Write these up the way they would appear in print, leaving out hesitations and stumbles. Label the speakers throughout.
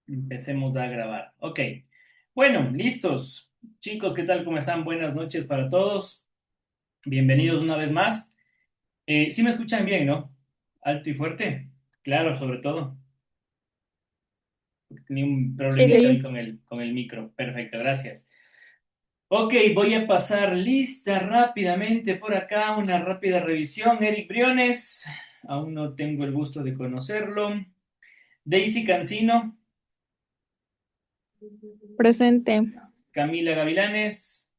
Speaker 1: Empecemos a grabar. Ok. Bueno, listos. Chicos, ¿qué tal? ¿Cómo están? Buenas noches para todos. Bienvenidos una vez más. Sí me escuchan bien, ¿no? Alto y fuerte. Claro, sobre todo. Porque tenía un
Speaker 2: Sí,
Speaker 1: problemita ahí
Speaker 2: sí.
Speaker 1: con el micro. Perfecto, gracias. Ok, voy a pasar lista rápidamente por acá. Una rápida revisión. Eric Briones. Aún no tengo el gusto de conocerlo. Daisy Cancino.
Speaker 2: Presente.
Speaker 1: Camila Gavilanes.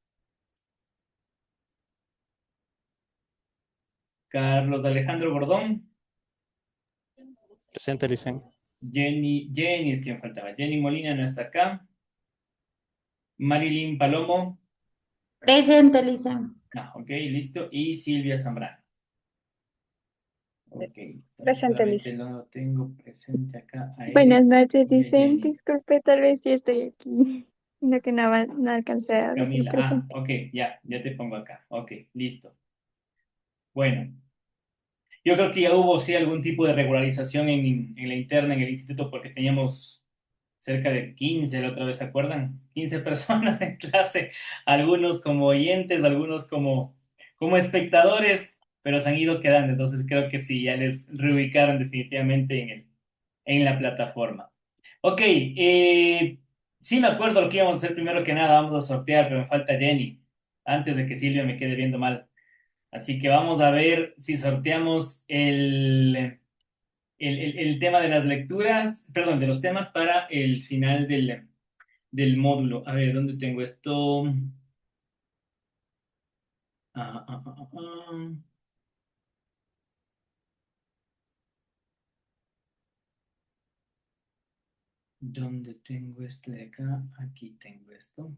Speaker 1: Carlos de Alejandro Bordón.
Speaker 3: Presente, Licen.
Speaker 1: Jenny es quien faltaba. Jenny Molina no está acá. Marilyn Palomo.
Speaker 4: Presente, Lisa.
Speaker 1: Ok, listo. Y Silvia Zambrano. Ok, entonces
Speaker 2: Presente,
Speaker 1: solamente
Speaker 2: Liz.
Speaker 1: lo tengo presente acá a
Speaker 2: Buenas
Speaker 1: Eric
Speaker 2: noches,
Speaker 1: y a
Speaker 2: dicen.
Speaker 1: Jenny.
Speaker 2: Disculpe, tal vez sí estoy aquí. No que no alcancé a decir
Speaker 1: Camila,
Speaker 2: presente.
Speaker 1: ok, ya te pongo acá. Ok, listo. Bueno, yo creo que ya hubo sí algún tipo de regularización en la interna en el instituto porque teníamos cerca de 15 la otra vez, ¿se acuerdan? 15 personas en clase, algunos como oyentes, algunos como espectadores, pero se han ido quedando, entonces creo que sí, ya les reubicaron definitivamente en la plataforma. Ok, sí me acuerdo lo que íbamos a hacer primero que nada, vamos a sortear, pero me falta Jenny, antes de que Silvia me quede viendo mal. Así que vamos a ver si sorteamos el tema de las lecturas, perdón, de los temas para el final del módulo. A ver, ¿dónde tengo esto? Ah, ah, ah, ah, ah. ¿Dónde tengo este de acá? Aquí tengo esto.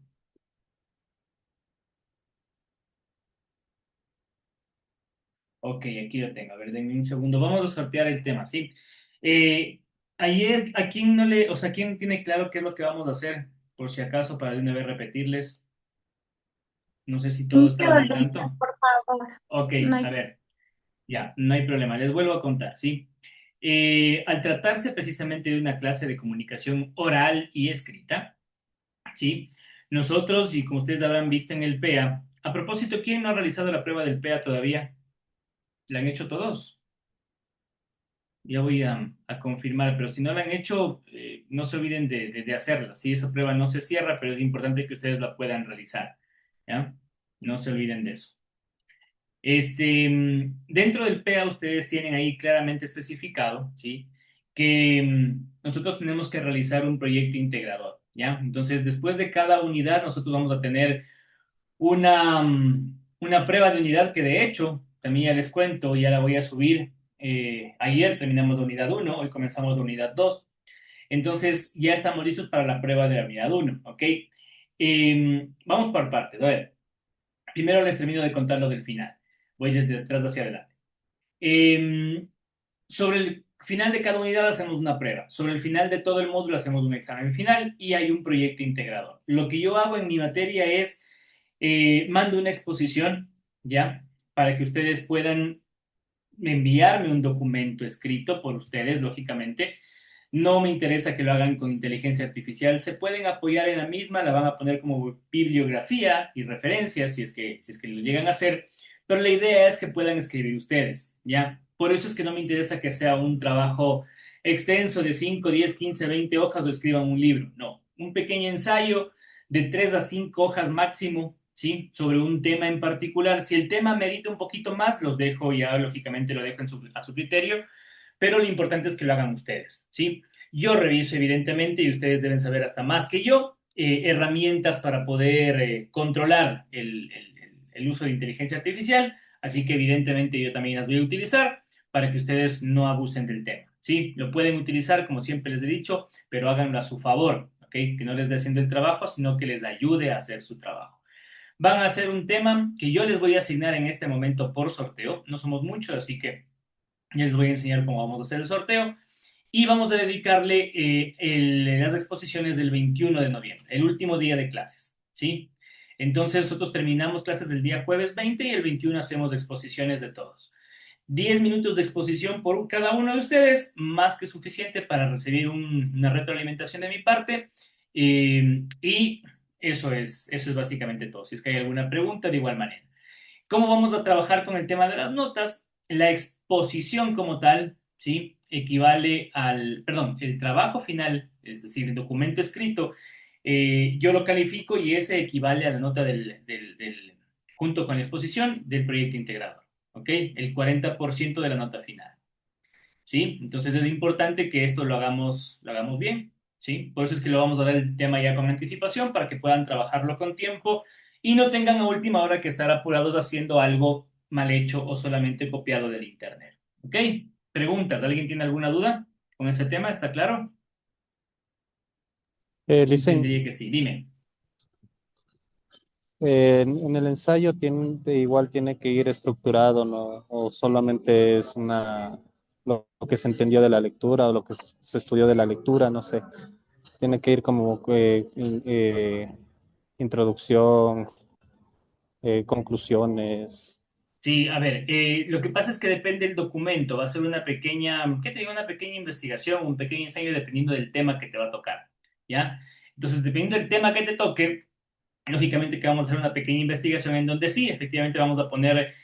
Speaker 1: Ok, aquí lo tengo. A ver, denme un segundo. Vamos a sortear el tema, ¿sí? Eh, ayer, ¿a quién no le, o sea, quién tiene claro qué es lo que vamos a hacer? Por si acaso, para de una vez repetirles. No sé si todos
Speaker 4: Yo,
Speaker 1: estaban al
Speaker 4: Lisa,
Speaker 1: tanto.
Speaker 4: por favor.
Speaker 1: Ok,
Speaker 4: No
Speaker 1: a
Speaker 4: hay...
Speaker 1: ver. Ya, no hay problema. Les vuelvo a contar, ¿sí? Al tratarse precisamente de una clase de comunicación oral y escrita, ¿sí? Nosotros, y como ustedes habrán visto en el PEA, a propósito, ¿quién no ha realizado la prueba del PEA todavía? ¿La han hecho todos? Ya voy a confirmar, pero si no la han hecho, no se olviden de hacerla, ¿sí? Esa prueba no se cierra, pero es importante que ustedes la puedan realizar, ¿ya? No se olviden de eso. Dentro del PEA ustedes tienen ahí claramente especificado, ¿sí? Que nosotros tenemos que realizar un proyecto integrador, ¿ya? Entonces, después de cada unidad, nosotros vamos a tener una prueba de unidad que de hecho, también ya les cuento, ya la voy a subir. Ayer terminamos la unidad uno, hoy comenzamos la unidad 2. Entonces, ya estamos listos para la prueba de la unidad uno, ¿ok? Vamos por partes. A ver, primero les termino de contar lo del final. Voy desde atrás hacia adelante. Eh, sobre el final de cada unidad hacemos una prueba. Sobre el final de todo el módulo hacemos un examen final y hay un proyecto integrador. Lo que yo hago en mi materia es mando una exposición, ¿ya? Para que ustedes puedan enviarme un documento escrito por ustedes, lógicamente. No me interesa que lo hagan con inteligencia artificial. Se pueden apoyar en la misma, la van a poner como bibliografía y referencias si es que lo llegan a hacer, pero la idea es que puedan escribir ustedes, ¿ya? Por eso es que no me interesa que sea un trabajo extenso de 5, 10, 15, 20 hojas o escriban un libro. No, un pequeño ensayo de 3 a 5 hojas máximo, ¿sí? Sobre un tema en particular. Si el tema merita un poquito más, los dejo ya, lógicamente lo dejo a su criterio, pero lo importante es que lo hagan ustedes, ¿sí? Yo reviso, evidentemente, y ustedes deben saber hasta más que yo, herramientas para poder controlar el uso de inteligencia artificial, así que evidentemente yo también las voy a utilizar para que ustedes no abusen del tema, ¿sí? Lo pueden utilizar, como siempre les he dicho, pero háganlo a su favor, ¿ok? Que no les dé haciendo el trabajo, sino que les ayude a hacer su trabajo. Van a hacer un tema que yo les voy a asignar en este momento por sorteo. No somos muchos, así que ya les voy a enseñar cómo vamos a hacer el sorteo. Y vamos a dedicarle las exposiciones del 21 de noviembre, el último día de clases, ¿sí? Entonces nosotros terminamos clases el día jueves 20 y el 21 hacemos exposiciones de todos. 10 minutos de exposición por cada uno de ustedes, más que suficiente para recibir una retroalimentación de mi parte. Y eso es básicamente todo. Si es que hay alguna pregunta, de igual manera. ¿Cómo vamos a trabajar con el tema de las notas? La exposición como tal, ¿sí? Equivale perdón, el trabajo final, es decir, el documento escrito, yo lo califico y ese equivale a la nota junto con la exposición del proyecto integrador, ¿ok? El 40% de la nota final. ¿Sí? Entonces es importante que esto lo hagamos bien, ¿sí? Por eso es que lo vamos a dar el tema ya con anticipación para que puedan trabajarlo con tiempo y no tengan a última hora que estar apurados haciendo algo mal hecho o solamente copiado del internet, ¿ok? Preguntas, ¿alguien tiene alguna duda con ese tema? ¿Está claro?
Speaker 3: Licen,
Speaker 1: Entendería que sí, dime.
Speaker 3: en el ensayo igual tiene que ir estructurado, ¿no? O solamente es lo que se entendió de la lectura o lo que se estudió de la lectura, no sé. Tiene que ir como introducción, conclusiones.
Speaker 1: Sí, a ver, lo que pasa es que depende del documento, va a ser una pequeña, ¿qué te digo? Una pequeña investigación, un pequeño ensayo dependiendo del tema que te va a tocar, ¿ya? Entonces, dependiendo del tema que te toque, lógicamente que vamos a hacer una pequeña investigación en donde sí, efectivamente vamos a poner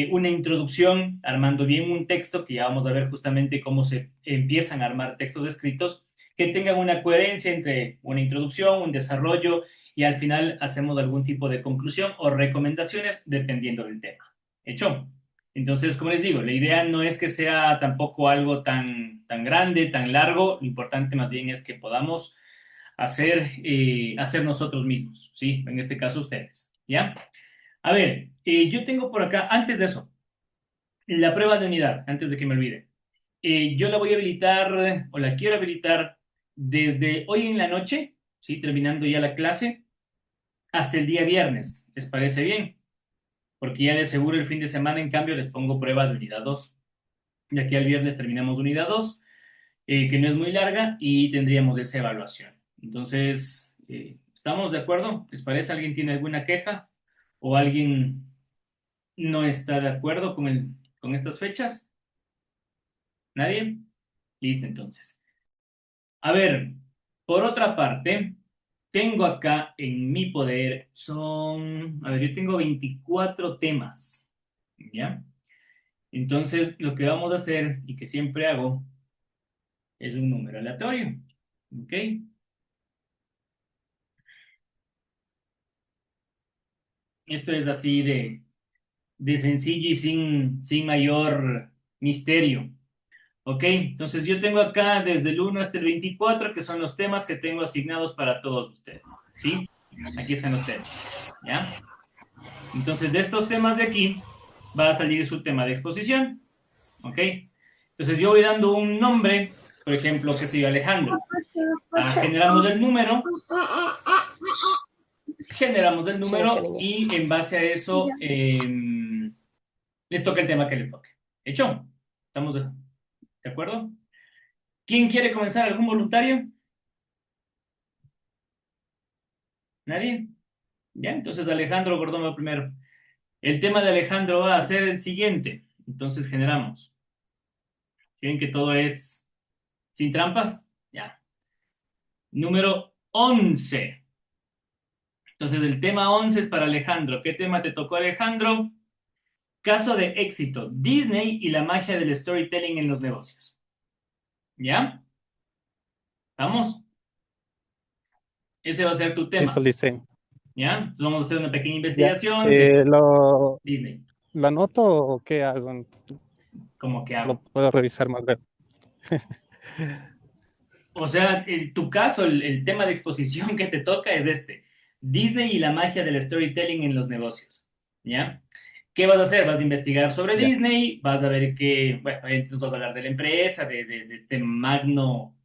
Speaker 1: una introducción, armando bien un texto, que ya vamos a ver justamente cómo se empiezan a armar textos escritos, que tengan una coherencia entre una introducción, un desarrollo y al final hacemos algún tipo de conclusión o recomendaciones dependiendo del tema. ¿Hecho? Entonces, como les digo, la idea no es que sea tampoco algo tan grande, tan largo, lo importante más bien es que podamos hacer nosotros mismos, ¿sí? En este caso ustedes, ¿ya? A ver, yo tengo por acá, antes de eso, la prueba de unidad, antes de que me olvide. Yo la voy a habilitar, o la quiero habilitar desde hoy en la noche, ¿sí? Terminando ya la clase, hasta el día viernes. ¿Les parece bien? Porque ya de seguro el fin de semana, en cambio, les pongo prueba de unidad 2. De aquí al viernes terminamos unidad 2, que no es muy larga, y tendríamos esa evaluación. Entonces, ¿estamos de acuerdo? ¿Les parece? ¿Alguien tiene alguna queja? ¿O alguien no está de acuerdo con estas fechas? ¿Nadie? Listo, entonces. A ver, por otra parte, tengo acá en mi poder, a ver, yo tengo 24 temas, ¿ya? Entonces, lo que vamos a hacer, y que siempre hago, es un número aleatorio, ¿ok? Esto es así de sencillo y sin mayor misterio. ¿Ok? Entonces yo tengo acá desde el 1 hasta el 24, que son los temas que tengo asignados para todos ustedes. ¿Sí? Aquí están los temas. ¿Ya? Entonces de estos temas de aquí va a salir su tema de exposición. ¿Ok? Entonces yo voy dando un nombre, por ejemplo, que se Alejandro. Generamos el número, y en base a eso le toca el tema que le toque. ¿Hecho? ¿Estamos de acuerdo? ¿Quién quiere comenzar? ¿Algún voluntario? ¿Nadie? Ya, entonces Alejandro Gordón va primero. El tema de Alejandro va a ser el siguiente. Entonces generamos. ¿Quieren que todo es sin trampas? Ya. Número 11. Entonces el tema 11 es para Alejandro. ¿Qué tema te tocó, Alejandro? Caso de éxito. Disney y la magia del storytelling en los negocios. ¿Ya? ¿Vamos? Ese va a ser tu tema.
Speaker 3: Eso, Licen.
Speaker 1: ¿Ya? Entonces vamos a hacer una pequeña
Speaker 3: Ya.
Speaker 1: investigación de
Speaker 3: ¿Lo
Speaker 1: Disney.
Speaker 3: anoto o qué hago?
Speaker 1: ¿Cómo que
Speaker 3: Lo
Speaker 1: hago?
Speaker 3: puedo revisar más luego.
Speaker 1: O sea, tu caso, el tema de exposición que te toca es este. Disney y la magia del storytelling en los negocios. ¿Ya? ¿Qué vas a hacer? Vas a investigar sobre
Speaker 3: Ya.
Speaker 1: Disney, vas a ver que, bueno, nos vas a hablar de la empresa, de este magno,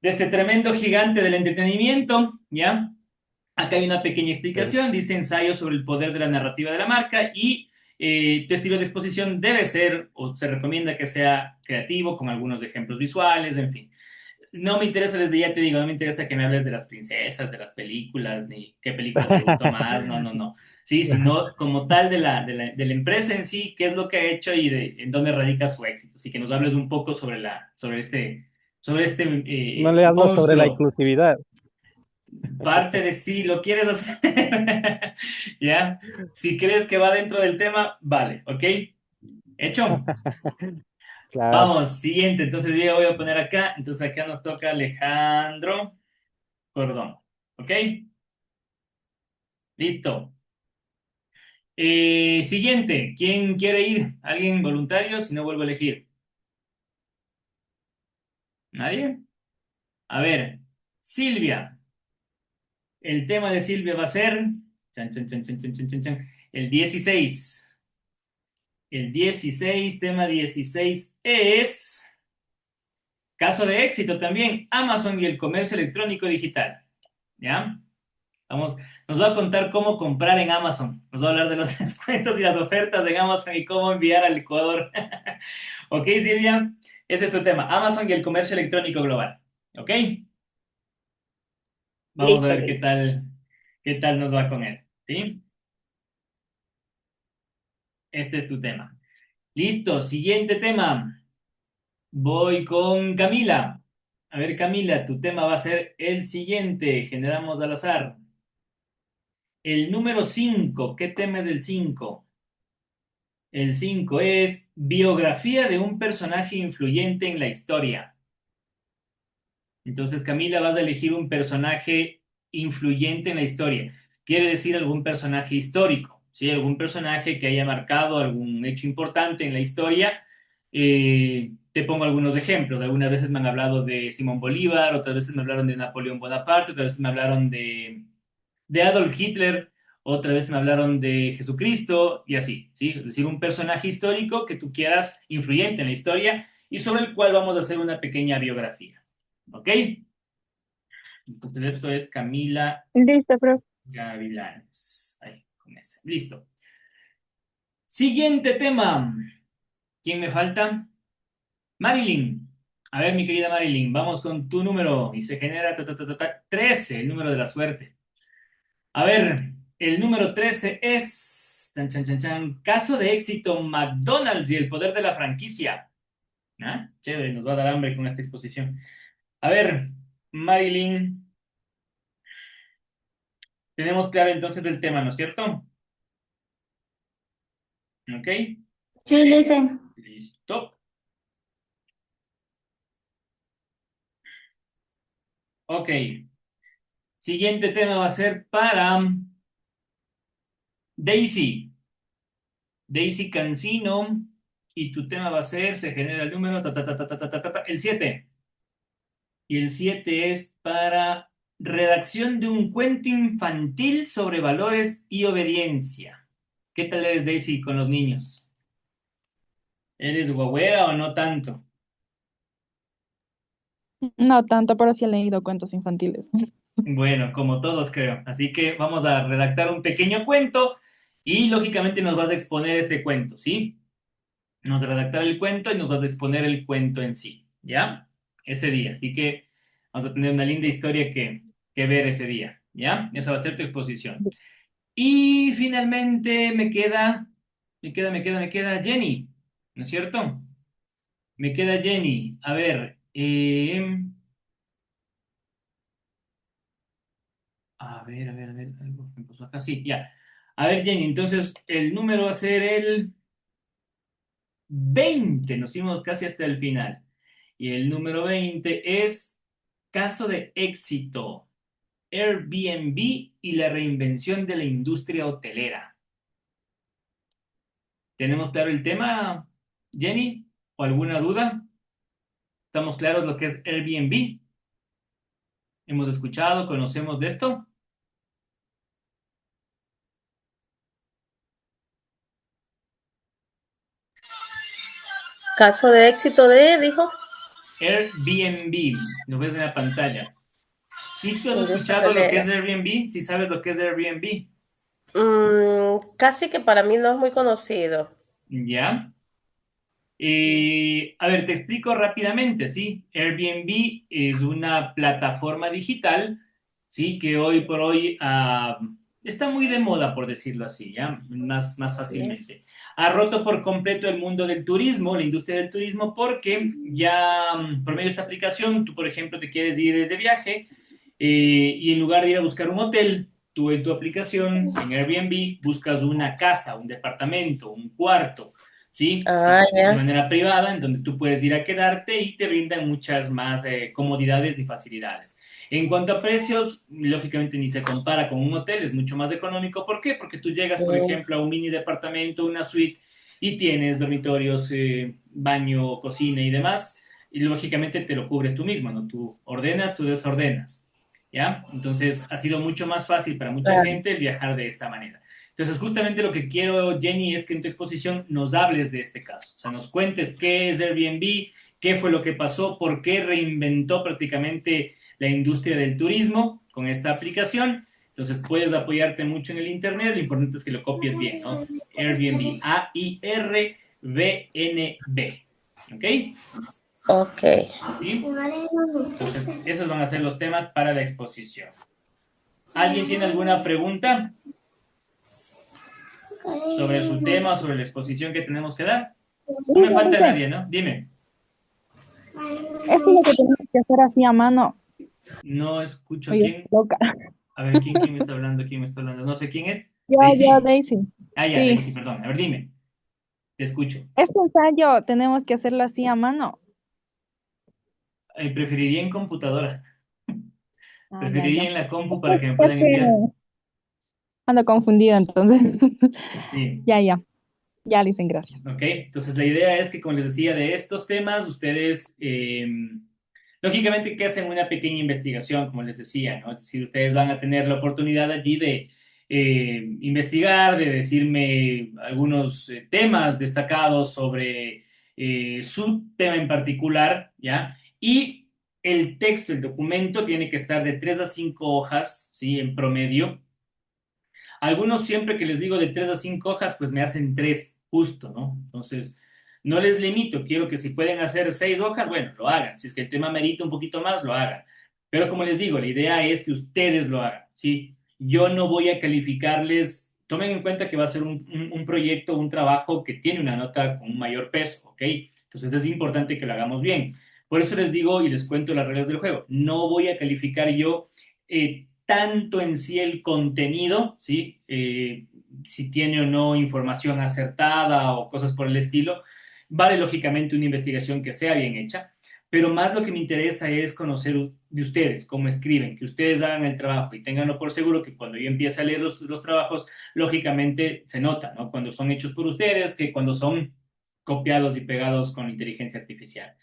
Speaker 1: de este tremendo gigante del entretenimiento, ¿ya? Acá hay una pequeña
Speaker 3: Sí.
Speaker 1: explicación, dice ensayo sobre el poder de la narrativa de la marca y tu estilo de exposición debe ser, o se recomienda que sea creativo, con algunos ejemplos visuales, en fin. No me interesa, desde ya te digo, no me interesa que me hables de las princesas, de las películas, ni qué película te gustó más, no, no, no. Sí, sino como tal de la empresa en sí, qué es lo que ha hecho y en dónde radica su éxito. Así que nos hables un poco sobre este
Speaker 3: No le hablo sobre la
Speaker 1: monstruo.
Speaker 3: inclusividad.
Speaker 1: Parte de si lo quieres hacer, ¿ya? Si crees que va dentro del tema, vale, ¿ok? Hecho.
Speaker 3: Claro.
Speaker 1: Vamos, siguiente. Entonces yo ya voy a poner acá. Entonces acá nos toca Alejandro Cordón. ¿Ok? Listo. Siguiente. ¿Quién quiere ir? ¿Alguien voluntario? Si no, vuelvo a elegir. ¿Nadie? A ver, Silvia. El tema de Silvia va a ser chan, chan, chan, chan, chan, chan, chan, chan, el 16. El 16, tema 16 es caso de éxito también, Amazon y el comercio electrónico digital. ¿Ya? Vamos, nos va a contar cómo comprar en Amazon. Nos va a hablar de los descuentos y las ofertas en Amazon y cómo enviar al Ecuador. Ok, Silvia, ese es tu tema. Amazon y el comercio electrónico global. Ok, vamos a
Speaker 5: Listo,
Speaker 1: ver
Speaker 5: listo.
Speaker 1: qué tal nos va con él. ¿Sí? Este es tu tema. Listo, siguiente tema. Voy con Camila. A ver, Camila, tu tema va a ser el siguiente. Generamos al azar. El número 5. ¿Qué tema es el 5? El 5 es biografía de un personaje influyente en la historia. Entonces, Camila, vas a elegir un personaje influyente en la historia. Quiere decir algún personaje histórico, ¿sí? Algún personaje que haya marcado algún hecho importante en la historia. Te pongo algunos ejemplos. Algunas veces me han hablado de Simón Bolívar, otras veces me hablaron de Napoleón Bonaparte, otras veces me hablaron de Adolf Hitler, otra vez me hablaron de Jesucristo y así, ¿sí? Es decir, un personaje histórico que tú quieras influyente en la historia y sobre el cual vamos a hacer una pequeña biografía. ¿Ok? Entonces esto es Camila
Speaker 2: Listo, profe.
Speaker 1: Gavilanes. Ahí, con ese. Listo. Siguiente tema. ¿Quién me falta? Marilyn. A ver, mi querida Marilyn, vamos con tu número y se genera 13, el número de la suerte. A ver, el número 13 es chan, chan, chan, chan, caso de éxito McDonald's y el poder de la franquicia. ¿Ah? Chévere, nos va a dar hambre con esta exposición. A ver, Marilyn, tenemos claro entonces el tema, ¿no es cierto? ¿Ok?
Speaker 4: Sí, listen.
Speaker 1: Listo. Ok. Siguiente tema va a ser para Daisy. Daisy Cancino. Y tu tema va a ser, se genera el número, el 7. Y el 7 es para redacción de un cuento infantil sobre valores y obediencia. ¿Qué tal eres, Daisy, con los niños? ¿Eres guagüera o no tanto?
Speaker 6: No tanto, pero sí he leído cuentos infantiles.
Speaker 1: Bueno, como todos creo. Así que vamos a redactar un pequeño cuento y lógicamente nos vas a exponer este cuento, ¿sí? Nos vas a redactar el cuento y nos vas a exponer el cuento en sí, ¿ya? Ese día. Así que vamos a tener una linda historia que ver ese día, ¿ya? Esa va a ser tu exposición. Y finalmente me queda Jenny, ¿no es cierto? Me queda Jenny. A ver, a ver, algo que me pasó acá. Sí, ya. A ver, Jenny, entonces el número va a ser el 20. Nos fuimos casi hasta el final. Y el número 20 es caso de éxito, Airbnb y la reinvención de la industria hotelera. ¿Tenemos claro el tema, Jenny? ¿O alguna duda? ¿Estamos claros lo que es Airbnb? ¿Hemos escuchado, conocemos de esto?
Speaker 5: Caso de éxito de, dijo.
Speaker 1: Airbnb, lo ves en la pantalla. ¿Sí tú has escuchado lo que
Speaker 5: Hotelera.
Speaker 1: es Airbnb? ¿Sí sabes lo que es Airbnb?
Speaker 5: Casi que para mí no es muy conocido.
Speaker 1: ¿Ya? A ver, te explico rápidamente, ¿sí? Airbnb es una plataforma digital, ¿sí? Que hoy por hoy está muy de moda, por decirlo así, ¿ya? Más fácilmente. Ha roto por completo el mundo del turismo, la industria del turismo, porque ya por medio de esta aplicación, tú, por ejemplo, te quieres ir de viaje y en lugar de ir a buscar un hotel, tú en tu aplicación, en Airbnb, buscas una casa, un departamento, un cuarto, ¿sí?
Speaker 5: Ah,
Speaker 1: De
Speaker 5: ya.
Speaker 1: manera privada, en donde tú puedes ir a quedarte y te brindan muchas más comodidades y facilidades. En cuanto a precios, lógicamente ni se compara con un hotel, es mucho más económico. ¿Por qué? Porque tú llegas, por
Speaker 5: Mm,
Speaker 1: ejemplo, a un mini departamento, una suite, y tienes dormitorios, baño, cocina y demás, y lógicamente te lo cubres tú mismo, ¿no? Tú ordenas, tú desordenas, ¿ya? Entonces ha sido mucho más fácil para mucha
Speaker 5: claro.
Speaker 1: gente el viajar de esta manera. Entonces, justamente lo que quiero, Jenny, es que en tu exposición nos hables de este caso. O sea, nos cuentes qué es Airbnb, qué fue lo que pasó, por qué reinventó prácticamente la industria del turismo con esta aplicación. Entonces, puedes apoyarte mucho en el Internet. Lo importante es que lo copies bien, ¿no? Airbnb, Airbnb. ¿Ok?
Speaker 5: Ok.
Speaker 1: ¿Sí? Entonces, esos van a ser los temas para la exposición. ¿Alguien tiene alguna pregunta sobre su tema o sobre la exposición que tenemos que dar? No me falta
Speaker 6: Dice,
Speaker 1: nadie, ¿no? Dime.
Speaker 6: esto es lo que tenemos que hacer así a mano.
Speaker 1: No escucho a
Speaker 6: Oye,
Speaker 1: quién.
Speaker 6: loca.
Speaker 1: A ver, ¿quién me está hablando? ¿Quién me está hablando? No sé quién es.
Speaker 6: Yo,
Speaker 1: Daisy.
Speaker 6: Daisy.
Speaker 1: Ah, ya,
Speaker 6: Sí.
Speaker 1: Daisy, perdón. A ver, dime. Te escucho.
Speaker 6: Este ensayo tenemos que hacerlo así a mano.
Speaker 1: Preferiría en computadora.
Speaker 6: Ah, ya, ya.
Speaker 1: Preferiría en la compu para
Speaker 6: Es
Speaker 1: que me puedan enviar.
Speaker 6: que ando confundida entonces.
Speaker 1: Sí.
Speaker 6: Ya, ya. Ya, dicen gracias.
Speaker 1: Ok. Entonces, la idea es que, como les decía, de estos temas, ustedes, lógicamente, que hacen una pequeña investigación, como les decía, ¿no? Es decir, ustedes van a tener la oportunidad allí de investigar, de decirme algunos temas destacados sobre su tema en particular, ¿ya? Y el texto, el documento, tiene que estar de 3 a 5 hojas, ¿sí? En promedio. Algunos siempre que les digo de 3 a 5 hojas, pues me hacen tres, justo, ¿no? Entonces, no les limito, quiero que si pueden hacer 6 hojas, bueno, lo hagan. Si es que el tema merita un poquito más, lo hagan. Pero como les digo, la idea es que ustedes lo hagan, ¿sí? Yo no voy a calificarles, tomen en cuenta que va a ser un proyecto, un trabajo que tiene una nota con un mayor peso, ¿ok? Entonces es importante que lo hagamos bien. Por eso les digo y les cuento las reglas del juego. No voy a calificar yo tanto en sí el contenido, ¿sí? Si tiene o no información acertada o cosas por el estilo. Vale, lógicamente, una investigación que sea bien hecha, pero más lo que me interesa es conocer de ustedes, cómo escriben, que ustedes hagan el trabajo y tenganlo por seguro que cuando yo empiece a leer los trabajos, lógicamente se nota, ¿no? Cuando son hechos por ustedes, que cuando son copiados y pegados con inteligencia artificial.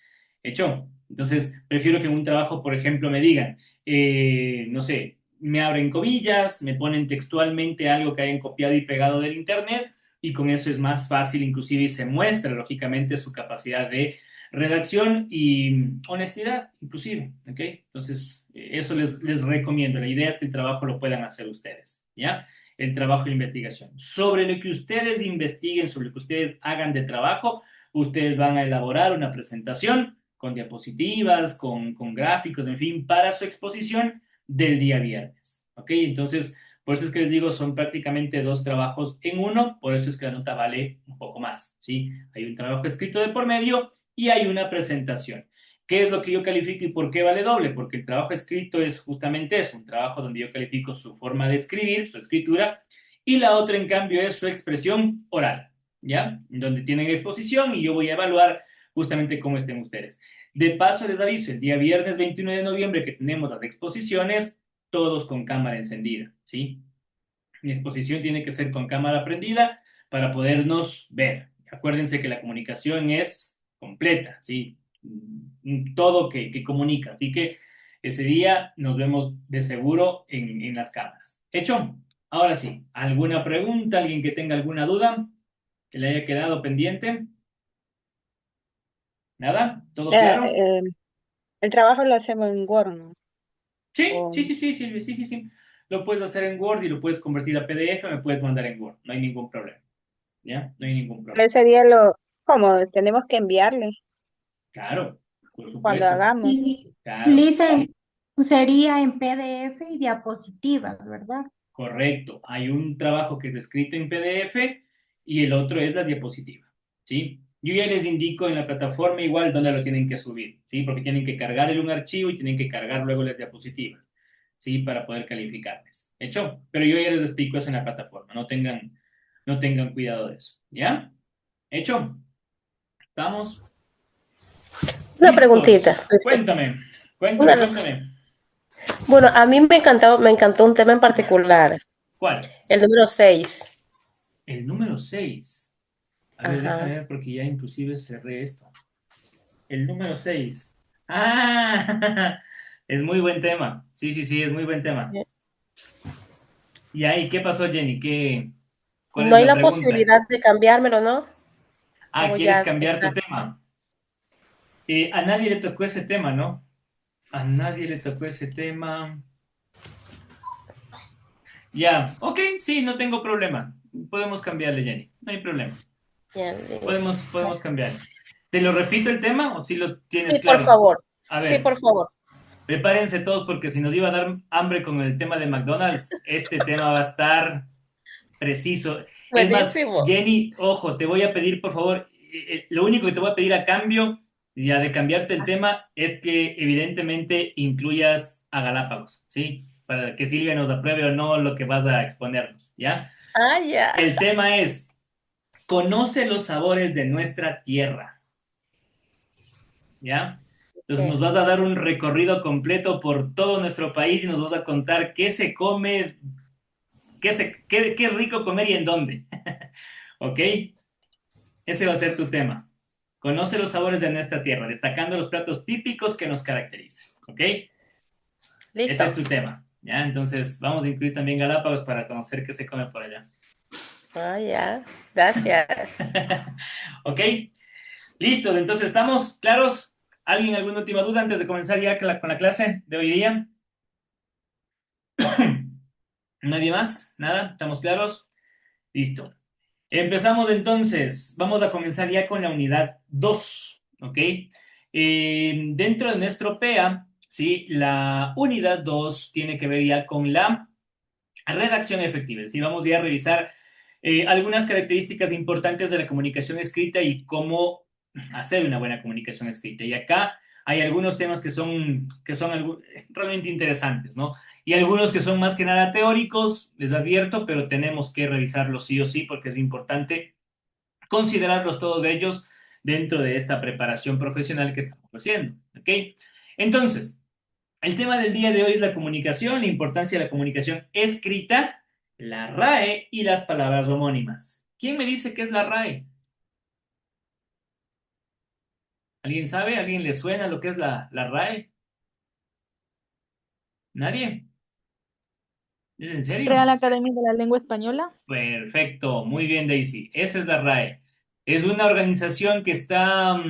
Speaker 1: ¿Hecho? Entonces, prefiero que en un trabajo, por ejemplo, me digan, no sé, me abren comillas, me ponen textualmente algo que hayan copiado y pegado del internet y con eso es más fácil inclusive y se muestra lógicamente su capacidad de redacción y honestidad inclusive, ¿ok? Entonces, eso les recomiendo. La idea es que el trabajo lo puedan hacer ustedes, ¿ya? El trabajo de investigación. Sobre lo que ustedes investiguen, sobre lo que ustedes hagan de trabajo, ustedes van a elaborar una presentación con diapositivas, con gráficos, en fin, para su exposición del día viernes. ¿Ok? Entonces, por eso es que les digo, son prácticamente dos trabajos en uno, por eso es que la nota vale un poco más, ¿sí? Hay un trabajo escrito de por medio y hay una presentación. ¿Qué es lo que yo califico y por qué vale doble? Porque el trabajo escrito es justamente eso, un trabajo donde yo califico su forma de escribir, su escritura, y la otra, en cambio, es su expresión oral, ¿ya? Donde tienen exposición y yo voy a evaluar justamente cómo estén ustedes. De paso, les aviso, el día viernes 21 de noviembre que tenemos las exposiciones, todos con cámara encendida, ¿sí? Mi exposición tiene que ser con cámara prendida para podernos ver. Acuérdense que la comunicación es completa, ¿sí? Todo que comunica. Así que ese día nos vemos de seguro en las cámaras. ¿Hecho? Ahora sí, ¿alguna pregunta? ¿Alguien que tenga alguna duda? ¿Que le haya quedado pendiente? ¿Nada? ¿Todo
Speaker 7: Eh,
Speaker 1: claro?
Speaker 7: eh, el trabajo lo hacemos en Word, ¿no?
Speaker 1: Sí,
Speaker 7: O,
Speaker 1: sí, sí, sí, Silvia, sí, sí, sí. Lo puedes hacer en Word y lo puedes convertir a PDF, me puedes mandar en Word, no hay ningún problema, ¿ya? No hay ningún problema.
Speaker 7: ese día Como tenemos que enviarle
Speaker 1: Claro, por
Speaker 7: cuando
Speaker 1: supuesto.
Speaker 7: hagamos.
Speaker 1: Claro,
Speaker 4: Listen, sería en PDF y diapositivas, ¿verdad?
Speaker 1: correcto. Hay un trabajo que es escrito en PDF y el otro es la diapositiva, ¿sí? Yo ya les indico en la plataforma igual dónde lo tienen que subir, ¿sí? Porque tienen que cargar un archivo y tienen que cargar luego las diapositivas, ¿sí? Para poder calificarles. ¿Hecho? Pero yo ya les explico eso en la plataforma. No tengan cuidado de eso, ¿ya? ¿Hecho? ¿Estamos
Speaker 5: Una preguntita.
Speaker 1: listos? Cuéntame, cuéntame,
Speaker 5: Una-
Speaker 1: cuéntame.
Speaker 5: Bueno, a mí me encantó un tema en particular,
Speaker 1: ¿Cuál?
Speaker 5: el número 6.
Speaker 1: El número 6. A ver, déjame
Speaker 5: Ajá.
Speaker 1: ver porque ya inclusive cerré esto. El número 6. Ah, es muy buen tema. Sí, sí, sí, es muy buen tema. ¿Y ahí qué pasó, Jenny? ¿Cuál
Speaker 5: No
Speaker 1: es
Speaker 5: hay
Speaker 1: la
Speaker 5: la
Speaker 1: pregunta?
Speaker 5: posibilidad de cambiármelo, ¿no?
Speaker 1: Ah,
Speaker 5: Como
Speaker 1: ¿quieres
Speaker 5: ya
Speaker 1: cambiar tu
Speaker 5: está.
Speaker 1: tema? A nadie le tocó ese tema, ¿no? A nadie le tocó ese tema. Ya, ok, sí, no tengo problema. Podemos cambiarle, Jenny. No hay problema.
Speaker 5: Ya,
Speaker 1: Podemos cambiarle. ¿Te lo repito el tema o si lo tienes
Speaker 5: sí, por
Speaker 1: claro?
Speaker 5: favor.
Speaker 1: A
Speaker 5: Sí,
Speaker 1: ver,
Speaker 5: por favor.
Speaker 1: prepárense todos porque si nos iba a dar hambre con el tema de McDonald's, este tema va a estar preciso. Es más,
Speaker 5: Buenísimo.
Speaker 1: Jenny, ojo, te voy a pedir, por favor, lo único que te voy a pedir a cambio, ya de cambiarte el tema, es que evidentemente incluyas a Galápagos, ¿sí? Para que Silvia nos apruebe o no lo que vas a exponernos, ¿ya?
Speaker 5: Ah, ya.
Speaker 1: El tema es, conoce los sabores de nuestra tierra, ¿ya? Entonces nos
Speaker 5: Ok.
Speaker 1: vas a dar un recorrido completo por todo nuestro país y nos vas a contar qué se come, qué es rico comer y en dónde, ¿ok? Ese va a ser tu tema. Conoce los sabores de nuestra tierra, destacando los platos típicos que nos caracterizan, ¿ok? Ese
Speaker 5: Listo.
Speaker 1: es tu tema, ¿ya? Entonces vamos a incluir también Galápagos para conocer qué se come por allá.
Speaker 5: Ah, ya. Gracias.
Speaker 1: ¿Ok? Listos, entonces estamos claros. ¿Alguien alguna última duda antes de comenzar ya con la clase de hoy día? ¿Nadie más? ¿Nada? ¿Estamos claros? Listo. Empezamos entonces. Vamos a comenzar ya con la unidad 2, ¿ok? Dentro de nuestro PEA, ¿sí? La unidad 2 tiene que ver ya con la redacción efectiva. ¿Sí? Vamos ya a revisar algunas características importantes de la comunicación escrita y cómo hacer una buena comunicación escrita. Y acá hay algunos temas que son realmente interesantes, ¿no? Y algunos que son más que nada teóricos, les advierto, pero tenemos que revisarlos sí o sí porque es importante considerarlos todos ellos dentro de esta preparación profesional que estamos haciendo, ¿ok? Entonces, el tema del día de hoy es la comunicación, la importancia de la comunicación escrita, la RAE y las palabras homónimas. ¿Quién me dice qué es la RAE? ¿Alguien sabe? ¿Alguien le suena lo que es la RAE? ¿Nadie? ¿Es en serio?
Speaker 6: Real Academia de la Lengua Española.
Speaker 1: Perfecto, muy bien, Daisy. Esa es la RAE. Es una organización que está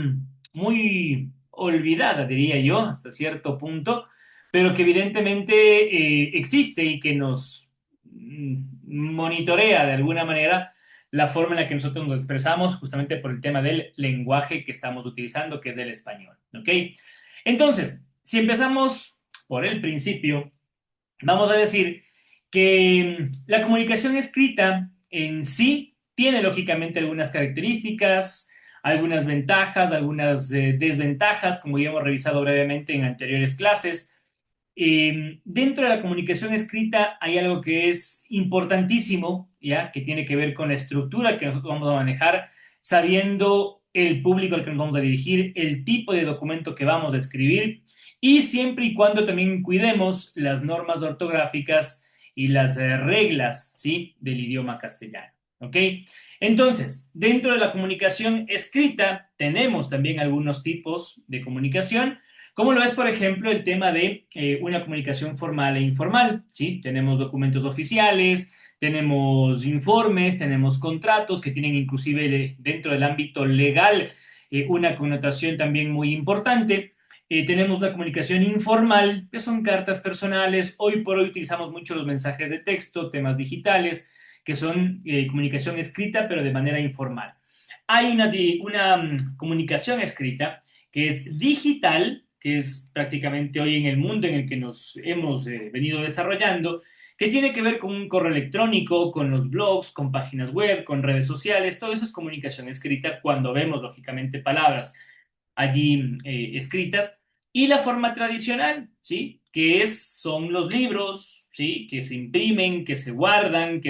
Speaker 1: muy olvidada, diría yo, hasta cierto punto, pero que evidentemente existe y que nos monitorea de alguna manera la forma en la que nosotros nos expresamos, justamente por el tema del lenguaje que estamos utilizando, que es el español. ¿Ok? Entonces, si empezamos por el principio, vamos a decir que la comunicación escrita en sí tiene lógicamente algunas características, algunas ventajas, algunas desventajas, como ya hemos revisado brevemente en anteriores clases. Dentro de la comunicación escrita hay algo que es importantísimo, ¿ya? Que tiene que ver con la estructura que nosotros vamos a manejar, sabiendo el público al que nos vamos a dirigir, el tipo de documento que vamos a escribir y siempre y cuando también cuidemos las normas ortográficas y las reglas, ¿sí? Del idioma castellano, ¿ok? Entonces, dentro de la comunicación escrita tenemos también algunos tipos de comunicación, como lo es, por ejemplo, el tema de una comunicación formal e informal, ¿sí? Tenemos documentos oficiales, tenemos informes, tenemos contratos que tienen inclusive dentro del ámbito legal una connotación también muy importante. Tenemos una comunicación informal, que son cartas personales. Hoy por hoy utilizamos mucho los mensajes de texto, temas digitales, que son comunicación escrita, pero de manera informal. Hay una comunicación escrita que es digital, que es prácticamente hoy en el mundo en el que nos hemos venido desarrollando, que tiene que ver con un correo electrónico, con los blogs, con páginas web, con redes sociales, todo eso es comunicación escrita cuando vemos, lógicamente, palabras allí escritas, y la forma tradicional, ¿sí? Son los libros, ¿sí? Que se imprimen, que se guardan,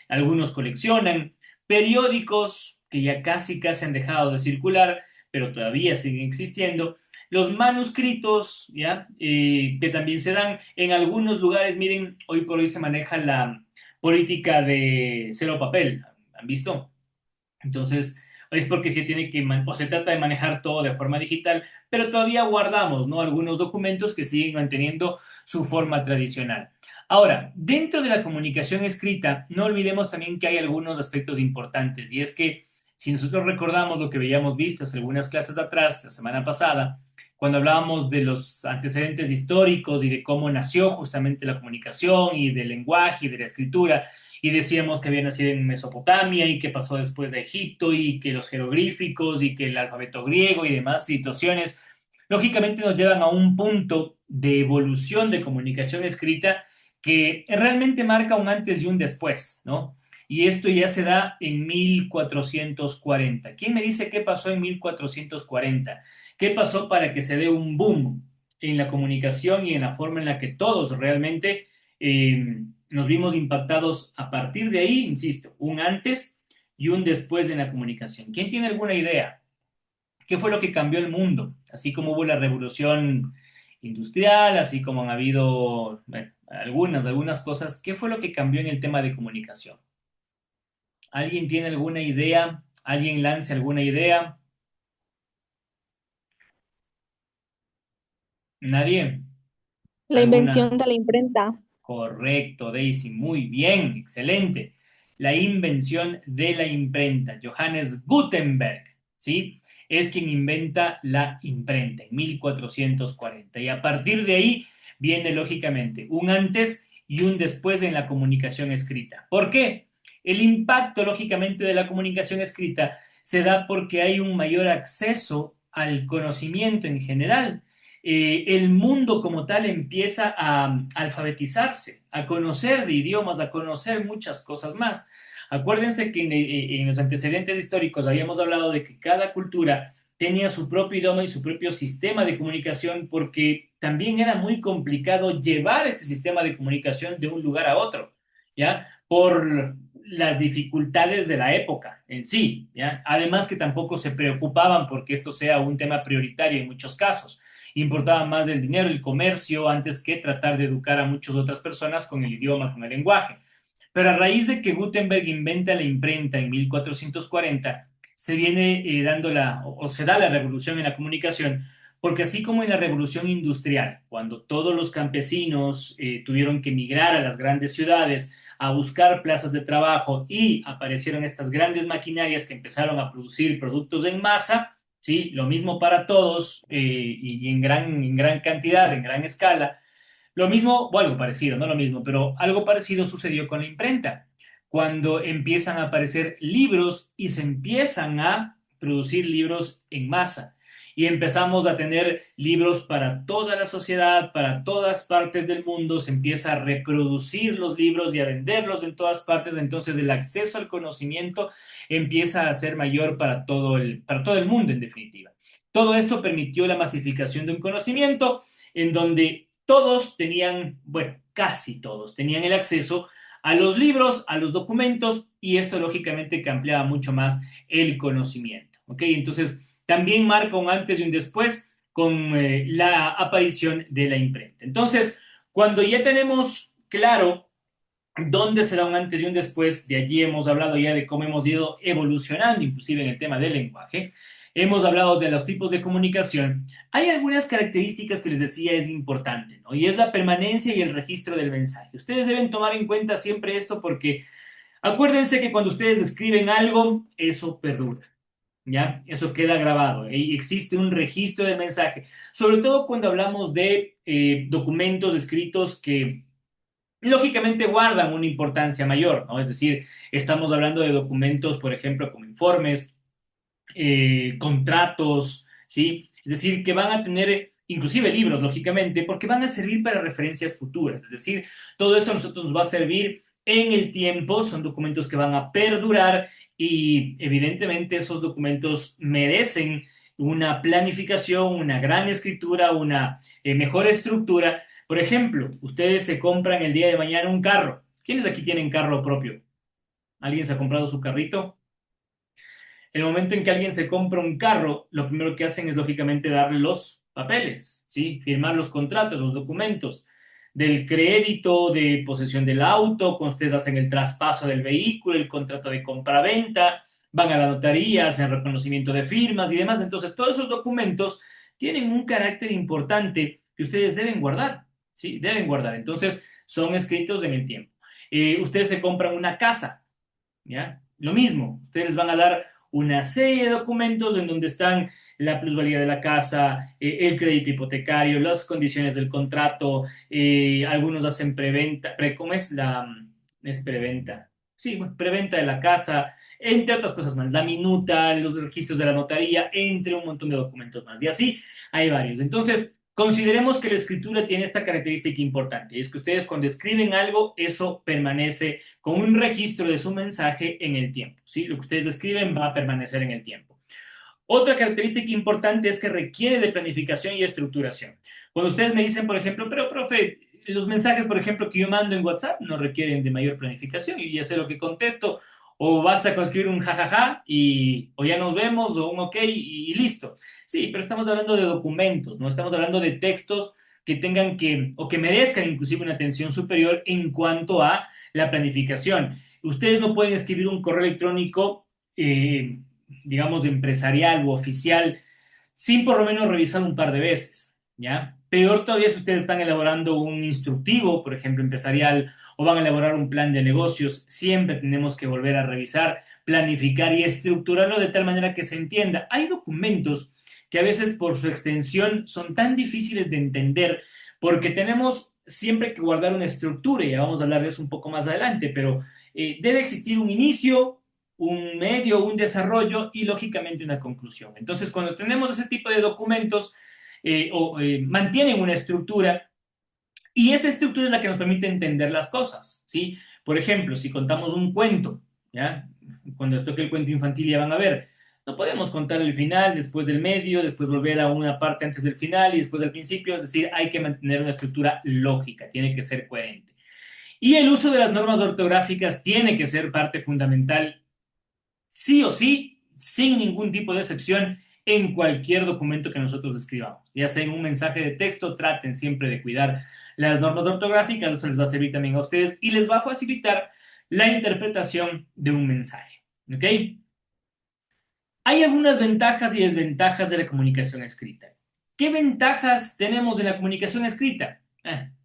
Speaker 1: algunos coleccionan, periódicos que ya casi han dejado de circular, pero todavía siguen existiendo, los manuscritos, ¿ya? Que también se dan en algunos lugares. Miren, hoy por hoy se maneja la política de cero papel, ¿han visto? Entonces, es porque se tiene o se trata de manejar todo de forma digital, pero todavía guardamos, ¿no? Algunos documentos que siguen manteniendo su forma tradicional. Ahora, dentro de la comunicación escrita, no olvidemos también que hay algunos aspectos importantes, y es que si nosotros recordamos lo que habíamos visto hace algunas clases de atrás, la semana pasada, cuando hablábamos de los antecedentes históricos y de cómo nació justamente la comunicación y del lenguaje y de la escritura, y decíamos que había nacido en Mesopotamia y que pasó después de Egipto y que los jeroglíficos y que el alfabeto griego y demás situaciones, lógicamente nos llevan a un punto de evolución de comunicación escrita que realmente marca un antes y un después, ¿no? Y esto ya se da en 1440. ¿Quién me dice qué pasó en 1440? ¿Qué pasó para que se dé un boom en la comunicación y en la forma en la que todos realmente nos vimos impactados a partir de ahí? Insisto, un antes y un después en la comunicación. ¿Quién tiene alguna idea? ¿Qué fue lo que cambió el mundo? Así como hubo la revolución industrial, así como han habido algunas cosas, ¿qué fue lo que cambió en el tema de comunicación? ¿Alguien tiene alguna idea? ¿Alguien lance alguna idea? ¿Nadie?
Speaker 2: La invención
Speaker 1: ¿Alguna?
Speaker 2: de la imprenta.
Speaker 1: Correcto, Daisy, muy bien, excelente. La invención de la imprenta. Johannes Gutenberg, ¿sí? Es quien inventa la imprenta en 1440. Y a partir de ahí viene, lógicamente, un antes y un después en la comunicación escrita. ¿Por qué? El impacto, lógicamente, de la comunicación escrita se da porque hay un mayor acceso al conocimiento en general. El mundo como tal empieza a alfabetizarse, a conocer de idiomas, a conocer muchas cosas más. Acuérdense que en los antecedentes históricos habíamos hablado de que cada cultura tenía su propio idioma y su propio sistema de comunicación, porque también era muy complicado llevar ese sistema de comunicación de un lugar a otro, ¿ya? Por las dificultades de la época en sí, ¿ya? Además que tampoco se preocupaban porque esto sea un tema prioritario en muchos casos. Importaba más el dinero, el comercio, antes que tratar de educar a muchas otras personas con el idioma, con el lenguaje. Pero a raíz de que Gutenberg inventa la imprenta en 1440, se viene dando o se da la revolución en la comunicación, porque así como en la revolución industrial, cuando todos los campesinos tuvieron que emigrar a las grandes ciudades a buscar plazas de trabajo y aparecieron estas grandes maquinarias que empezaron a producir productos en masa, ¿sí? Lo mismo para todos y en gran cantidad, en gran escala. Lo mismo, o algo parecido, no lo mismo, pero algo parecido sucedió con la imprenta, cuando empiezan a aparecer libros y se empiezan a producir libros en masa. Y empezamos a tener libros para toda la sociedad, para todas partes del mundo, se empieza a reproducir los libros y a venderlos en todas partes, entonces el acceso al conocimiento empieza a ser mayor para todo el mundo en definitiva. Todo esto permitió la masificación de un conocimiento en donde todos tenían, bueno, casi todos tenían el acceso a los libros, a los documentos, y esto lógicamente que ampliaba mucho más el conocimiento. ¿Ok? Entonces, también marca un antes y un después con la aparición de la imprenta. Entonces, cuando ya tenemos claro dónde será un antes y un después, de allí hemos hablado ya de cómo hemos ido evolucionando, inclusive en el tema del lenguaje. Hemos hablado de los tipos de comunicación. Hay algunas características que les decía es importante, ¿no? Y es la permanencia y el registro del mensaje. Ustedes deben tomar en cuenta siempre esto porque acuérdense que cuando ustedes escriben algo, eso perdura, ¿ya? Eso queda grabado. Y existe un registro del mensaje, sobre todo cuando hablamos de documentos escritos que lógicamente guardan una importancia mayor, ¿no? Es decir, estamos hablando de documentos, por ejemplo, como informes, contratos, ¿sí? Es decir, que van a tener inclusive libros, lógicamente, porque van a servir para referencias futuras. Es decir, todo eso a nosotros nos va a servir en el tiempo, son documentos que van a perdurar y evidentemente esos documentos merecen una planificación, una gran escritura, una mejor estructura. Por ejemplo, ustedes se compran el día de mañana un carro. ¿Quiénes aquí tienen carro propio? ¿Alguien se ha comprado su carrito? El momento en que alguien se compra un carro, lo primero que hacen es lógicamente darle los papeles, ¿sí? Firmar los contratos, los documentos del crédito, de posesión del auto, cuando ustedes hacen el traspaso del vehículo, el contrato de compra-venta, van a la notaría, hacen reconocimiento de firmas y demás. Entonces, todos esos documentos tienen un carácter importante que ustedes deben guardar, ¿sí? Deben guardar. Entonces, son escritos en el tiempo. Ustedes se compran una casa, ¿ya? Lo mismo, ustedes van a dar una serie de documentos en donde están la plusvalía de la casa, el crédito hipotecario, las condiciones del contrato, algunos hacen preventa, ¿cómo es la es preventa? Sí, bueno, preventa de la casa, entre otras cosas más, la minuta, los registros de la notaría, entre un montón de documentos más. Y así hay varios. Entonces, consideremos que la escritura tiene esta característica importante, es que ustedes cuando escriben algo, eso permanece con un registro de su mensaje en el tiempo, ¿sí? Lo que ustedes escriben va a permanecer en el tiempo. Otra característica importante es que requiere de planificación y estructuración. Cuando ustedes me dicen, por ejemplo, pero profe, los mensajes, por ejemplo, que yo mando en WhatsApp no requieren de mayor planificación y ya sé lo que contesto, o basta con escribir un jajaja y o ya nos vemos o un ok y listo. Sí, pero estamos hablando de documentos, no estamos hablando de textos que tengan que o que merezcan inclusive una atención superior en cuanto a la planificación. Ustedes no pueden escribir un correo electrónico digamos, de empresarial u oficial, sin por lo menos revisar un par de veces, ¿ya? Peor todavía si ustedes están elaborando un instructivo, por ejemplo, empresarial, o van a elaborar un plan de negocios, siempre tenemos que volver a revisar, planificar y estructurarlo de tal manera que se entienda. Hay documentos que a veces por su extensión son tan difíciles de entender porque tenemos siempre que guardar una estructura, y ya vamos a hablar de eso un poco más adelante, pero debe existir un inicio, un medio, un desarrollo y lógicamente una conclusión. Entonces, cuando tenemos ese tipo de documentos, mantienen una estructura y esa estructura es la que nos permite entender las cosas, ¿sí? Por ejemplo, si contamos un cuento, ¿ya? Cuando les toque el cuento infantil ya van a ver, no podemos contar el final, después del medio, después volver a una parte antes del final y después del principio, es decir, hay que mantener una estructura lógica, tiene que ser coherente. Y el uso de las normas ortográficas tiene que ser parte fundamental sí o sí, sin ningún tipo de excepción, en cualquier documento que nosotros escribamos. Ya sea en un mensaje de texto, traten siempre de cuidar las normas ortográficas, eso les va a servir también a ustedes y les va a facilitar la interpretación de un mensaje. ¿Ok? Hay algunas ventajas y desventajas de la comunicación escrita. ¿Qué ventajas tenemos de la comunicación escrita?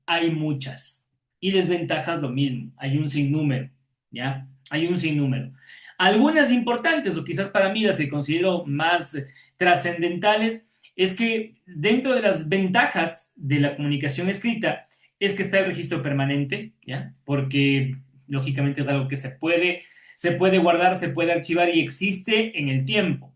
Speaker 1: Hay muchas. Y desventajas lo mismo. Hay un sinnúmero, ¿ya? Hay un sinnúmero. Algunas importantes, o quizás para mí las que considero más trascendentales, es que dentro de las ventajas de la comunicación escrita es que está el registro permanente, ¿ya? Porque lógicamente es algo que se puede guardar, se puede archivar y existe en el tiempo.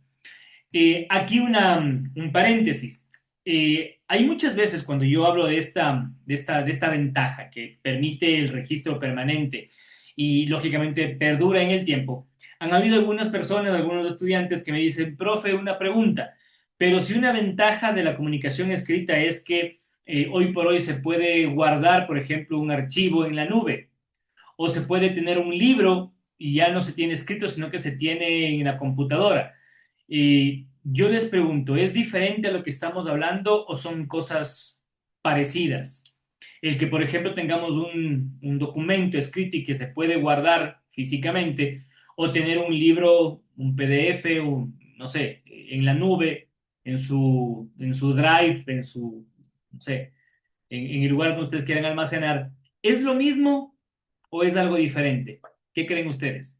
Speaker 1: Aquí un paréntesis. Hay muchas veces cuando yo hablo de esta ventaja que permite el registro permanente y lógicamente perdura en el tiempo, han habido algunas personas, algunos estudiantes que me dicen, profe, una pregunta, pero si una ventaja de la comunicación escrita es que hoy por hoy se puede guardar, por ejemplo, un archivo en la nube, o se puede tener un libro y ya no se tiene escrito, sino que se tiene en la computadora. Y yo les pregunto, ¿es diferente a lo que estamos hablando o son cosas parecidas? El que, por ejemplo, tengamos un documento escrito y que se puede guardar físicamente, o tener un libro, un PDF, no sé, en la nube, en su drive, no sé, en el lugar donde ustedes quieran almacenar, ¿es lo mismo o es algo diferente? ¿Qué creen ustedes?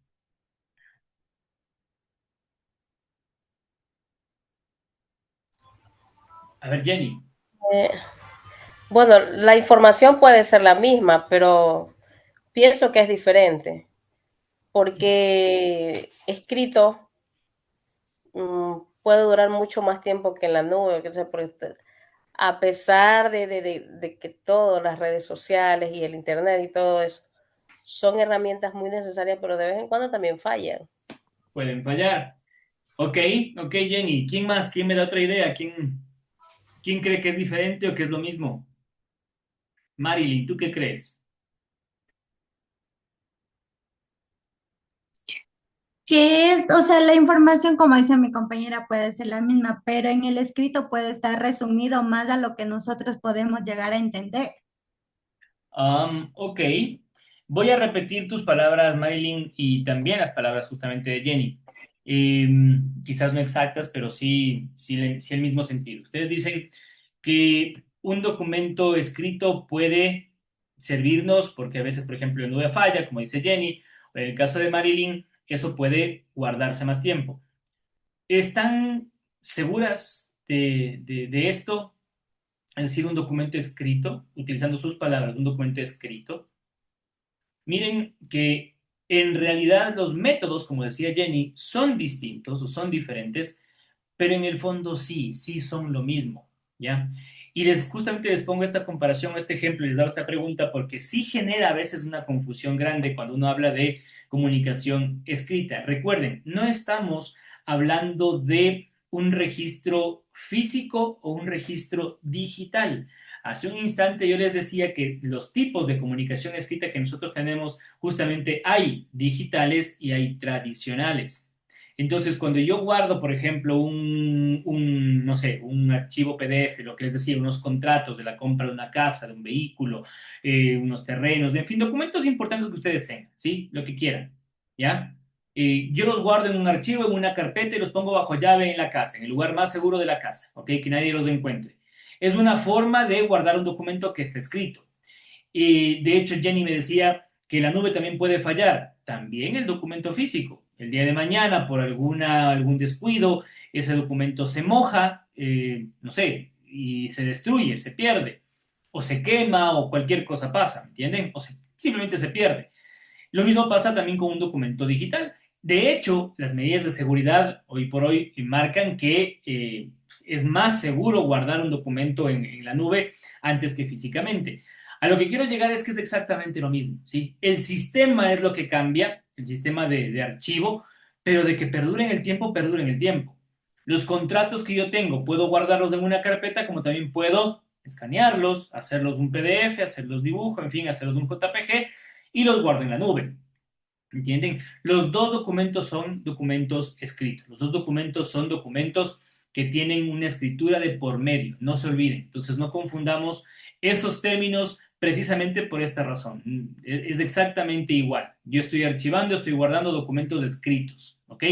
Speaker 1: A ver, Jenny.
Speaker 5: Eh, bueno, la información puede ser la misma, pero pienso que es diferente, porque escrito puede durar mucho más tiempo que en la nube, a pesar de que todas las redes sociales y el internet y todo eso son herramientas muy necesarias, pero de vez en cuando también fallan.
Speaker 1: Pueden fallar. Ok, ok, Jenny. ¿Quién más? ¿Quién me da otra idea? ¿Quién cree que es diferente o que es lo mismo? Marilyn, ¿tú qué crees?
Speaker 4: O sea, la información, como dice mi compañera, puede ser la misma, pero en el escrito puede estar resumido más a lo que nosotros podemos llegar a entender.
Speaker 1: Ok. Voy a repetir tus palabras, Marilyn, y también las palabras justamente de Jenny. Quizás no exactas, pero sí el mismo sentido. Ustedes dicen que un documento escrito puede servirnos porque a veces, por ejemplo, en nube falla, como dice Jenny, o en el caso de Marilyn, eso puede guardarse más tiempo. ¿Están seguras de esto? Es decir, un documento escrito, utilizando sus palabras, un documento escrito. Miren que en realidad los métodos, como decía Jenny, son distintos o son diferentes, pero en el fondo sí son lo mismo, ¿ya? Y justamente les pongo esta comparación, este ejemplo, y les hago esta pregunta porque sí genera a veces una confusión grande cuando uno habla de comunicación escrita. Recuerden, no estamos hablando de un registro físico o un registro digital. Hace un instante yo les decía que los tipos de comunicación escrita que nosotros tenemos, justamente hay digitales y hay tradicionales. Entonces, cuando yo guardo, por ejemplo, no sé, un archivo PDF, lo que les decía, unos contratos de la compra de una casa, de un vehículo, unos terrenos, en fin, documentos importantes que ustedes tengan, ¿sí? Lo que quieran, ¿ya? Yo los guardo en un archivo, en una carpeta y los pongo bajo llave en la casa, en el lugar más seguro de la casa, ¿ok? Que nadie los encuentre. Es una forma de guardar un documento que está escrito. De hecho, Jenny me decía que la nube también puede fallar, también el documento físico. El día de mañana, por algún descuido, ese documento se moja, no sé, y se destruye, se pierde, o se quema, o cualquier cosa pasa, ¿entienden? Simplemente se pierde. Lo mismo pasa también con un documento digital. De hecho, las medidas de seguridad hoy por hoy marcan que es más seguro guardar un documento en la nube antes que físicamente. A lo que quiero llegar es que es exactamente lo mismo, ¿sí? El sistema es lo que cambia, el sistema de archivo, pero de que perdure en el tiempo, perdure en el tiempo. Los contratos que yo tengo, puedo guardarlos en una carpeta, como también puedo escanearlos, hacerlos un PDF, hacerlos dibujo, en fin, hacerlos un JPG y los guardo en la nube. ¿Entienden? Los dos documentos son documentos escritos. Los dos documentos son documentos que tienen una escritura de por medio. No se olviden. Entonces no confundamos esos términos precisamente por esta razón. Es exactamente igual. Yo estoy archivando, estoy guardando documentos escritos. ¿Ok?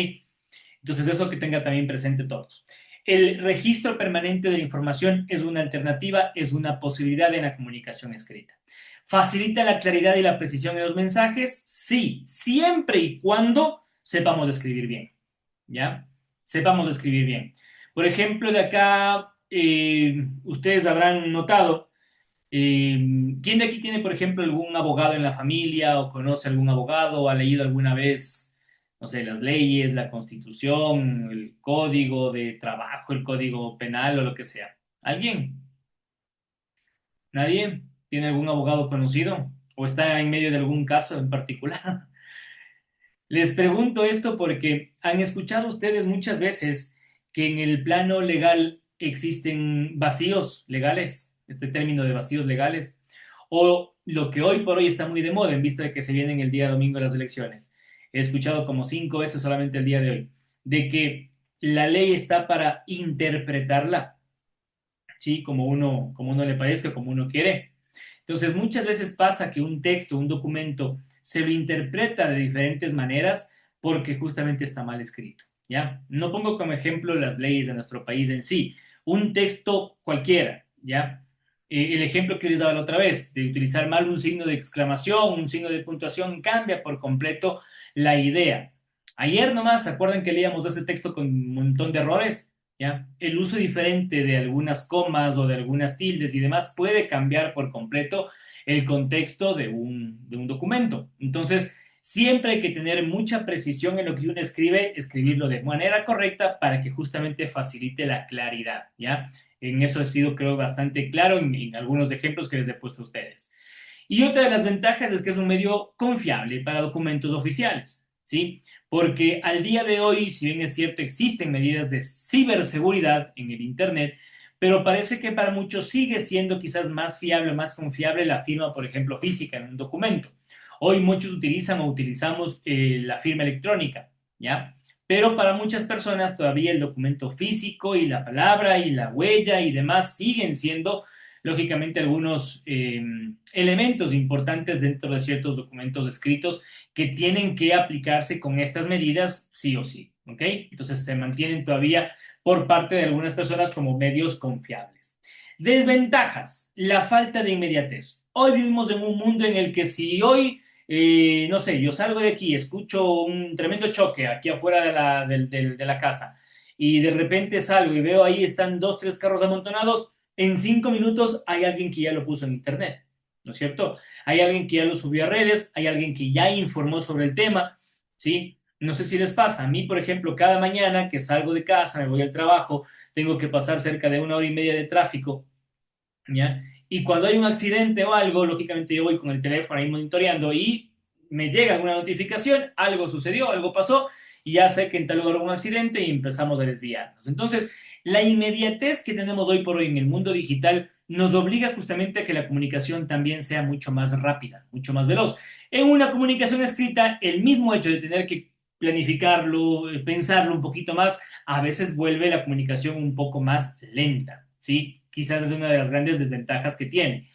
Speaker 1: Entonces eso que tenga también presente todos. El registro permanente de la información es una alternativa, es una posibilidad en la comunicación escrita. ¿Facilita la claridad y la precisión en los mensajes? Sí, siempre y cuando sepamos escribir bien. ¿Ya? Sepamos escribir bien. Por ejemplo, de acá, ustedes habrán notado, ¿quién de aquí tiene, por ejemplo, algún abogado en la familia o conoce algún abogado o ha leído alguna vez, no sé, las leyes, la constitución, el código de trabajo, el código penal o lo que sea? ¿Alguien? ¿Nadie? ¿Tiene algún abogado conocido? ¿O está en medio de algún caso en particular? Les pregunto esto porque han escuchado ustedes muchas veces que en el plano legal existen vacíos legales, este término de vacíos legales, o lo que hoy por hoy está muy de moda en vista de que se vienen el día domingo las elecciones. He escuchado como 5 veces solamente el día de hoy, de que la ley está para interpretarla, ¿sí? Como uno le parezca, como uno quiere. Entonces, muchas veces pasa que un texto, un documento, se lo interpreta de diferentes maneras porque justamente está mal escrito, ¿ya? No pongo como ejemplo las leyes de nuestro país en sí, un texto cualquiera, ¿ya? El ejemplo que les daba la otra vez, de utilizar mal un signo de exclamación, un signo de puntuación, cambia por completo la idea. Ayer nomás, ¿se acuerdan que leíamos ese texto con un montón de errores? ¿Ya? El uso diferente de algunas comas o de algunas tildes y demás puede cambiar por completo el contexto de un documento. Entonces, Siempre hay que tener mucha precisión en lo que uno escribe, escribirlo de manera correcta para que justamente facilite la claridad, ¿ya? En eso he sido, creo, bastante claro en algunos ejemplos que les he puesto a ustedes. Y otra de las ventajas es que es un medio confiable para documentos oficiales, ¿sí? Porque al día de hoy, si bien es cierto, existen medidas de ciberseguridad en el Internet, pero parece que para muchos sigue siendo quizás más fiable, más confiable la firma, por ejemplo, física en un documento. Hoy muchos utilizan o utilizamos la firma electrónica, ¿ya? Pero para muchas personas todavía el documento físico y la palabra y la huella y demás siguen siendo, lógicamente, algunos elementos importantes dentro de ciertos documentos escritos que tienen que aplicarse con estas medidas sí o sí, ¿ok? Entonces se mantienen todavía por parte de algunas personas como medios confiables. Desventajas, la falta de inmediatez. Hoy vivimos en un mundo en el que si hoy no sé, yo salgo de aquí, escucho un tremendo choque aquí afuera de la casa y de repente salgo y veo ahí están dos, tres carros amontonados, en 5 minutos hay alguien que ya lo puso en internet, ¿no es cierto? Hay alguien que ya lo subió a redes, hay alguien que ya informó sobre el tema, ¿sí? No sé si les pasa, a mí, por ejemplo, cada mañana que salgo de casa, me voy al trabajo, tengo que pasar cerca de 1 hora y media de tráfico, ¿ya? Y cuando hay un accidente o algo, lógicamente yo voy con el teléfono ahí monitoreando y me llega alguna notificación, algo sucedió, algo pasó, y ya sé que en tal lugar hubo un accidente y empezamos a desviarnos. Entonces, la inmediatez que tenemos hoy por hoy en el mundo digital nos obliga justamente a que la comunicación también sea mucho más rápida, mucho más veloz. En una comunicación escrita, el mismo hecho de tener que planificarlo, pensarlo un poquito más, a veces vuelve la comunicación un poco más lenta, ¿sí? Quizás es una de las grandes desventajas que tiene.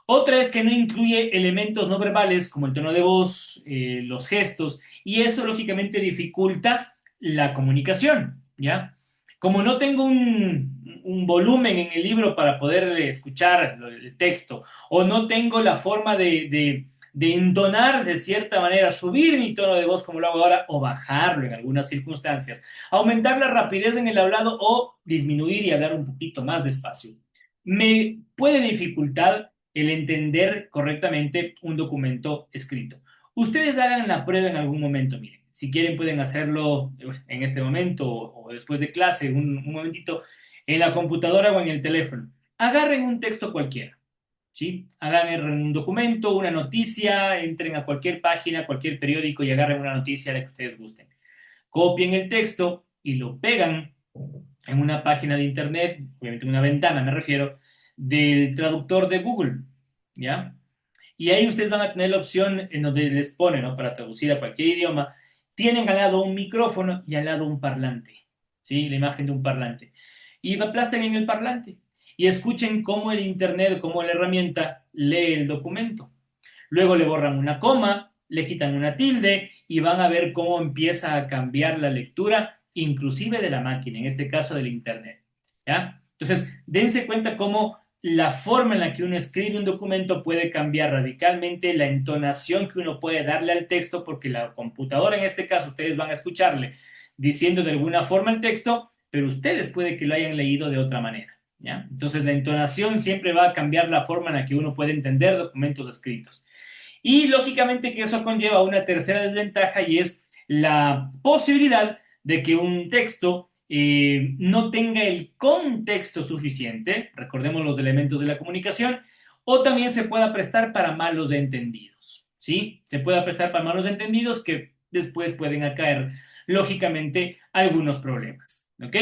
Speaker 1: Otra es que no incluye elementos no verbales como el tono de voz, los gestos, y eso lógicamente dificulta la comunicación, ¿ya? Como no tengo un volumen en el libro para poder escuchar el texto, o no tengo la forma de entonar de cierta manera, subir mi tono de voz como lo hago ahora, o bajarlo en algunas circunstancias, aumentar la rapidez en el hablado o disminuir y hablar un poquito más despacio, me puede dificultar el entender correctamente un documento escrito. Ustedes hagan la prueba en algún momento, miren. Si quieren pueden hacerlo en este momento o después de clase, un momentito, en la computadora o en el teléfono. Agarren un texto cualquiera, ¿sí? Agarren un documento, una noticia, entren a cualquier página, cualquier periódico y agarren una noticia de que ustedes gusten. Copien el texto y lo pegan en una página de internet, obviamente en una ventana me refiero, del traductor de Google, ¿ya? Y ahí ustedes van a tener la opción en donde les pone, ¿no? Para traducir a cualquier idioma, tienen al lado un micrófono y al lado un parlante, ¿sí? La imagen de un parlante. Y aplasten en el parlante y escuchen cómo el internet, cómo la herramienta lee el documento. Luego le borran una coma, le quitan una tilde y van a ver cómo empieza a cambiar la lectura, inclusive de la máquina, en este caso del Internet. ¿Ya? Entonces, dense cuenta cómo la forma en la que uno escribe un documento puede cambiar radicalmente la entonación que uno puede darle al texto, porque la computadora, en este caso, ustedes van a escucharle diciendo de alguna forma el texto, pero ustedes puede que lo hayan leído de otra manera. ¿Ya? Entonces, la entonación siempre va a cambiar la forma en la que uno puede entender documentos escritos. Y lógicamente que eso conlleva una tercera desventaja y es la posibilidad de que un texto no tenga el contexto suficiente, recordemos los elementos de la comunicación, o también se pueda prestar para malos entendidos, ¿sí? Se pueda prestar para malos entendidos que después pueden acaer, lógicamente, algunos problemas, ¿ok?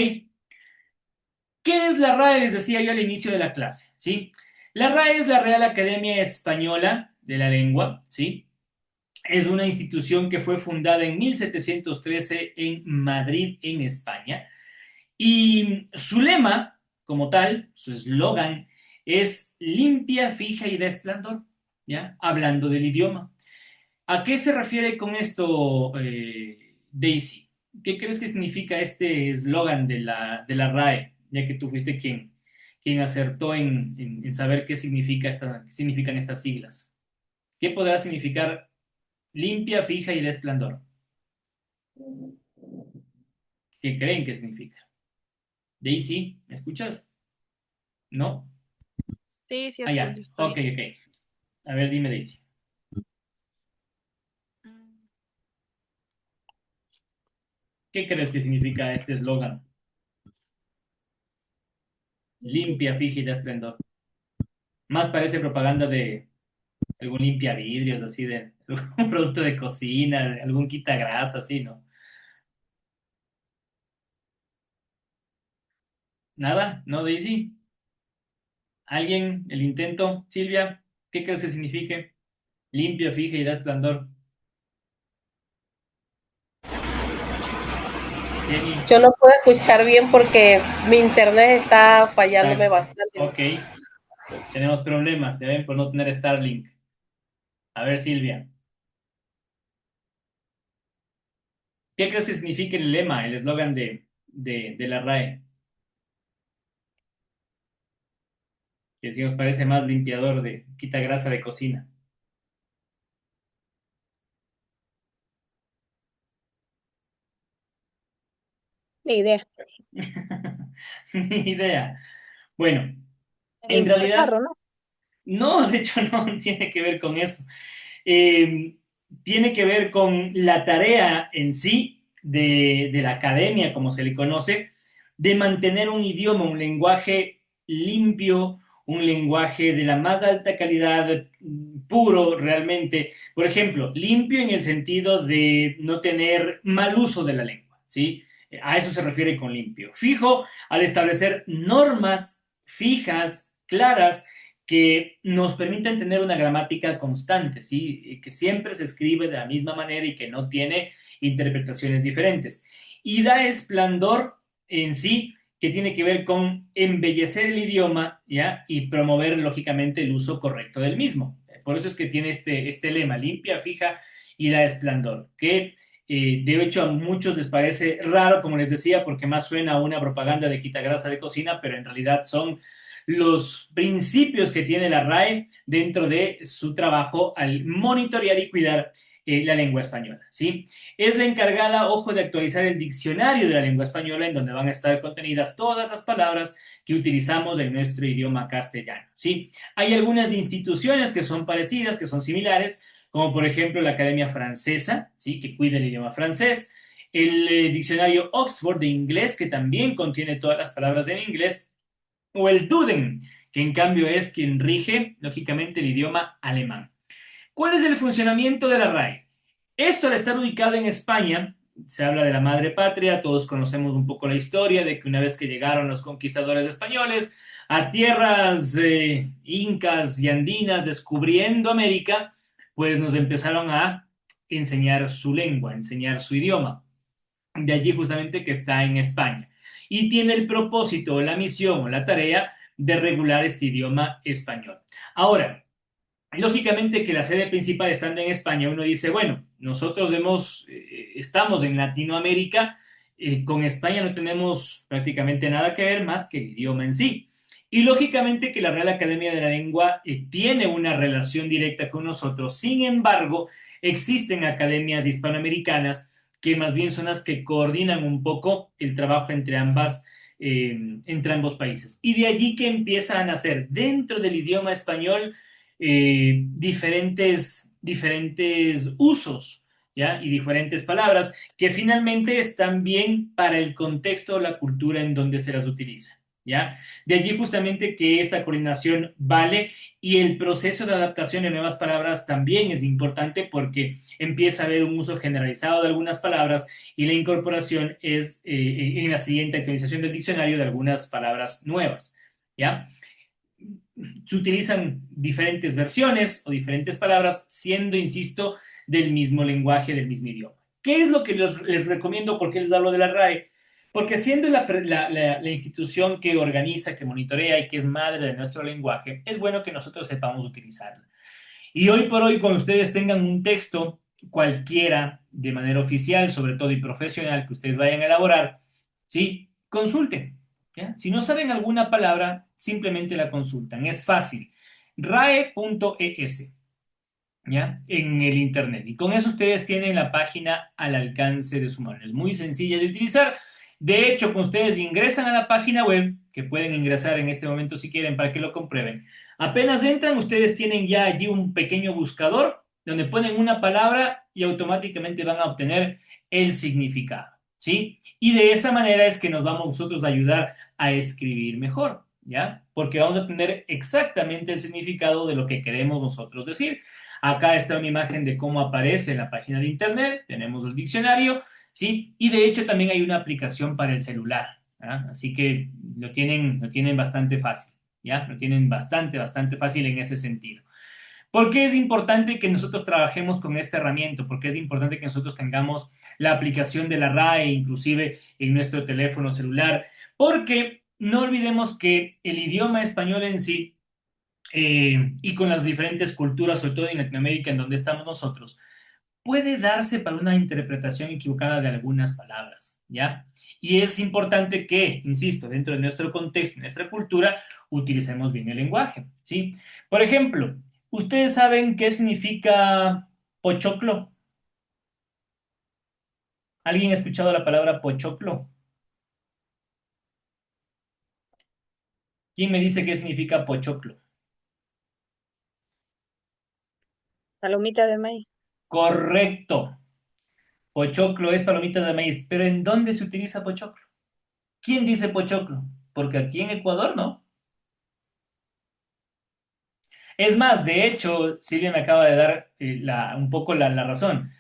Speaker 1: ¿Qué es la RAE? Les decía yo al inicio de la clase, ¿sí? La RAE es la Real Academia Española de la Lengua, ¿sí? Es una institución que fue fundada en 1713 en Madrid, en España. Y su lema, como tal, su eslogan, es limpia, fija y de esplendor, ¿ya? Hablando del idioma. ¿A qué se refiere con esto, Daisy? ¿Qué crees que significa este eslogan de la RAE? Ya que tú fuiste quien acertó en saber qué significan estas siglas. ¿Qué podrá significar limpia, fija y de esplendor? ¿Qué creen que significa? Daisy, ¿me escuchas? ¿No?
Speaker 2: Sí, sí,
Speaker 1: Ah, ya.
Speaker 2: escucho,
Speaker 1: Ok,
Speaker 2: estoy.
Speaker 1: ok. A ver, dime, Daisy. ¿Qué crees que significa este eslogan? Limpia, fija y da esplendor. Más parece propaganda de algún limpia vidrios, así de algún producto de cocina, de algún quitagrasa, así, ¿no? Nada, ¿no, Daisy? ¿Alguien? ¿El intento? Silvia, ¿qué crees que signifique? Limpia, fija y da esplendor. Jenny,
Speaker 5: Yo no puedo escuchar bien porque mi internet está fallándome bastante.
Speaker 1: ok, tenemos problemas, ya ven, por no tener Starlink. A ver, Silvia, ¿qué crees que significa el lema, el eslogan de la RAE? Que si nos parece más limpiador de quita grasa de cocina.
Speaker 7: Ni idea.
Speaker 1: Ni idea. Bueno, en
Speaker 7: Limpiar
Speaker 1: realidad,
Speaker 7: carro, ¿no?
Speaker 1: no, de hecho no tiene que ver con eso. Eh, Tiene que ver con la tarea en sí de la academia, como se le conoce, de mantener un idioma, un lenguaje limpio, un lenguaje de la más alta calidad, puro realmente. Por ejemplo, limpio en el sentido de no tener mal uso de la lengua, ¿sí? A eso se refiere con limpio. Fijo al establecer normas fijas, claras, que nos permiten tener una gramática constante, ¿sí? Que siempre se escribe de la misma manera y que no tiene interpretaciones diferentes. Y da esplendor en sí, que tiene que ver con embellecer el idioma, ¿ya? Y promover, lógicamente, el uso correcto del mismo. Por eso es que tiene este lema, limpia, fija y da esplendor, que de hecho a muchos les parece raro, como les decía, porque más suena a una propaganda de quitagrasa de cocina, pero en realidad son los principios que tiene la RAE dentro de su trabajo al monitorear y cuidar la lengua española, ¿sí? Es la encargada, ojo, de actualizar el diccionario de la lengua española en donde van a estar contenidas todas las palabras que utilizamos en nuestro idioma castellano, ¿sí? Hay algunas instituciones que son parecidas, que son similares, como por ejemplo la Academia Francesa, ¿sí? Que cuida el idioma francés, el diccionario Oxford de inglés, que también contiene todas las palabras en inglés, o el Duden, que en cambio es quien rige, lógicamente, el idioma alemán. ¿Cuál es el funcionamiento de la RAE? Esto al estar ubicado en España, se habla de la madre patria, todos conocemos un poco la historia de que una vez que llegaron los conquistadores españoles a tierras incas y andinas descubriendo América, pues nos empezaron a enseñar su lengua, a enseñar su idioma. De allí justamente que está en España. Y tiene el propósito, la misión o la tarea de regular este idioma español. Ahora, lógicamente que la sede principal estando en España, uno dice, bueno, nosotros estamos en Latinoamérica, con España no tenemos prácticamente nada que ver más que el idioma en sí. Y lógicamente que la Real Academia de la Lengua tiene una relación directa con nosotros. Sin embargo, existen academias hispanoamericanas que más bien son las que coordinan un poco el trabajo entre ambos países. Y de allí que empieza a nacer dentro del idioma español diferentes usos, ¿ya? Y diferentes palabras que finalmente están bien para el contexto o la cultura en donde se las utiliza, ¿ya? De allí justamente que esta coordinación vale y el proceso de adaptación de nuevas palabras también es importante porque empieza a haber un uso generalizado de algunas palabras y la incorporación es en la siguiente actualización del diccionario de algunas palabras nuevas, ¿ya? Se utilizan diferentes versiones o diferentes palabras, siendo, insisto, del mismo lenguaje, del mismo idioma. ¿Qué es lo que les recomiendo? ¿Por qué les hablo de la RAE? Porque siendo la institución que organiza, que monitorea y que es madre de nuestro lenguaje, es bueno que nosotros sepamos utilizarla. Y hoy por hoy, cuando ustedes tengan un texto cualquiera de manera oficial, sobre todo y profesional, que ustedes vayan a elaborar, ¿sí? Consulten. ¿Ya? Si no saben alguna palabra, simplemente la consultan. Es fácil. rae.es, ¿ya? En el internet. Y con eso ustedes tienen la página al alcance de su mano. Es muy sencilla de utilizar. De hecho, cuando ustedes ingresan a la página web, que pueden ingresar en este momento si quieren para que lo comprueben, apenas entran, ustedes tienen ya allí un pequeño buscador donde ponen una palabra y automáticamente van a obtener el significado. ¿sí? Y de esa manera es que nos vamos nosotros a ayudar a escribir mejor, ¿ya? Porque vamos a tener exactamente el significado de lo que queremos nosotros decir. Acá está una imagen de cómo aparece en la página de internet, tenemos el diccionario, ¿sí? Y de hecho también hay una aplicación para el celular, ¿ya? Así que lo tienen bastante fácil, ¿ya? Lo tienen bastante fácil en ese sentido. ¿Por qué es importante que nosotros trabajemos con esta herramienta? Porque es importante que nosotros tengamos la aplicación de la RAE, inclusive en nuestro teléfono celular, porque no olvidemos que el idioma español en sí, y con las diferentes culturas, sobre todo en Latinoamérica, en donde estamos nosotros, puede darse para una interpretación equivocada de algunas palabras, ¿ya? Y es importante que, insisto, dentro de nuestro contexto, nuestra cultura, utilicemos bien el lenguaje, ¿sí? Por ejemplo, ¿ustedes saben qué significa pochoclo? ¿Alguien ha escuchado la palabra pochoclo? ¿Quién me dice qué significa pochoclo?
Speaker 7: Palomita de maíz.
Speaker 1: Correcto. Pochoclo es palomita de maíz, pero ¿en dónde se utiliza pochoclo? ¿Quién dice pochoclo? Porque aquí en Ecuador, ¿no? Es más, de hecho, Silvia me acaba de dar un poco la razón.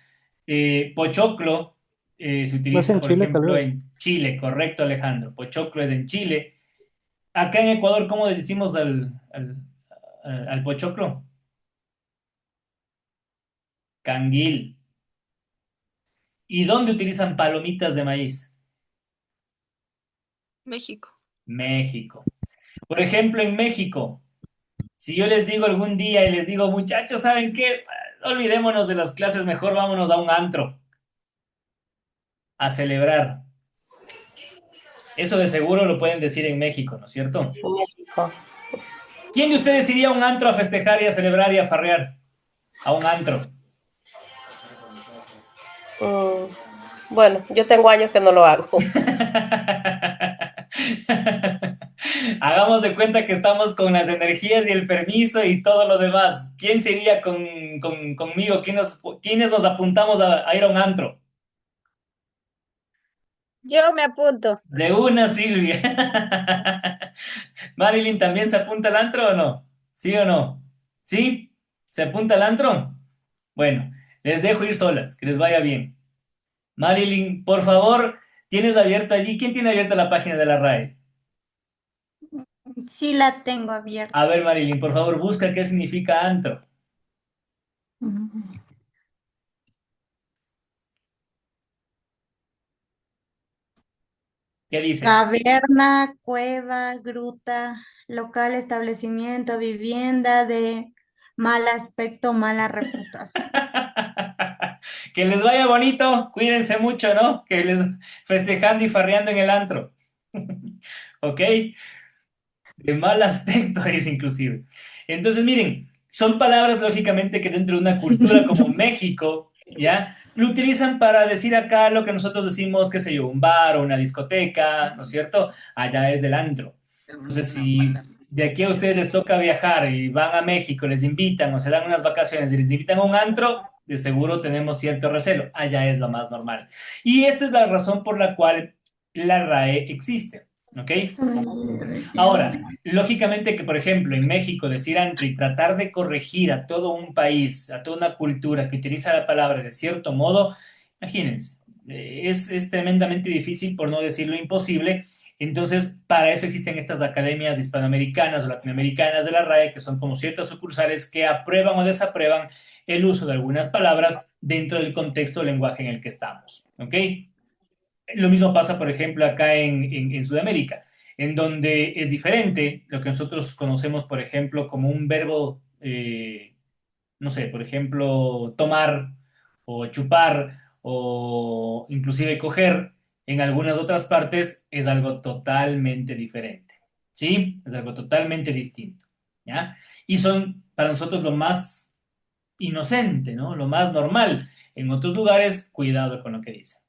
Speaker 1: Pochoclo se
Speaker 3: No es
Speaker 1: utiliza,
Speaker 3: en
Speaker 1: por
Speaker 3: Chile, tal
Speaker 1: ejemplo,
Speaker 3: vez.
Speaker 1: en Chile, correcto, Alejandro. Pochoclo es en Chile. Acá en Ecuador, ¿cómo le decimos al pochoclo? Canguil. ¿Y dónde utilizan palomitas de maíz?
Speaker 2: México.
Speaker 1: México. Por ejemplo, en México, si yo les digo algún día y les digo, muchachos, ¿saben qué? Olvidémonos de las clases, mejor vámonos a un antro a celebrar. Eso de seguro lo pueden decir en México, ¿no es cierto?
Speaker 5: México.
Speaker 1: ¿Quién de ustedes iría a un antro a festejar y a celebrar y a farrear? A un antro.
Speaker 5: Bueno, yo tengo años que no lo hago.
Speaker 1: Hagamos de cuenta que estamos con las energías y el permiso y todo lo demás. ¿Quién sería conmigo? ¿Quiénes nos apuntamos a ir a un antro?
Speaker 7: Yo me apunto.
Speaker 1: De una, Silvia. Marilyn, ¿también se apunta al antro o no? ¿Sí o no? ¿Sí? ¿Se apunta al antro? Bueno, les dejo ir solas, que les vaya bien. Marilyn, por favor, tienes abierta allí. ¿Quién tiene abierta la página de la RAE?
Speaker 4: Sí la tengo abierta.
Speaker 1: A ver, Marilyn, por favor, busca qué significa antro. ¿Qué dice?
Speaker 4: Caverna, cueva, gruta, local, establecimiento, vivienda de mal aspecto, mala reputación.
Speaker 1: Que les vaya bonito, cuídense mucho, ¿no? Que les festejando y farreando en el antro. ¿Ok? De mal aspecto es inclusive. Entonces, miren, son palabras lógicamente que dentro de una cultura como México, ¿ya? Lo utilizan para decir acá lo que nosotros decimos, qué sé yo, un bar o una discoteca, ¿no es cierto? Allá es el antro. Entonces, si de aquí a ustedes les toca viajar y van a México, les invitan o se dan unas vacaciones y les invitan a un antro, de seguro tenemos cierto recelo. Allá es lo más normal. Y esta es la razón por la cual la RAE existe, ¿ok? Ahora, lógicamente que, por ejemplo, en México decir antro y tratar de corregir a todo un país, a toda una cultura que utiliza la palabra de cierto modo, imagínense, es tremendamente difícil, por no decirlo imposible. Entonces, para eso existen estas academias hispanoamericanas o latinoamericanas de la RAE, que son como ciertas sucursales que aprueban o desaprueban el uso de algunas palabras dentro del contexto del lenguaje en el que estamos. ¿Ok? Lo mismo pasa, por ejemplo, acá en Sudamérica, en donde es diferente lo que nosotros conocemos, por ejemplo, como un verbo, no sé, por ejemplo, tomar o chupar o inclusive coger, en algunas otras partes es algo totalmente diferente, ¿sí? Es algo totalmente distinto, ¿ya? Y son para nosotros lo más inocente, ¿no? Lo más normal. En otros lugares, cuidado con lo que dicen.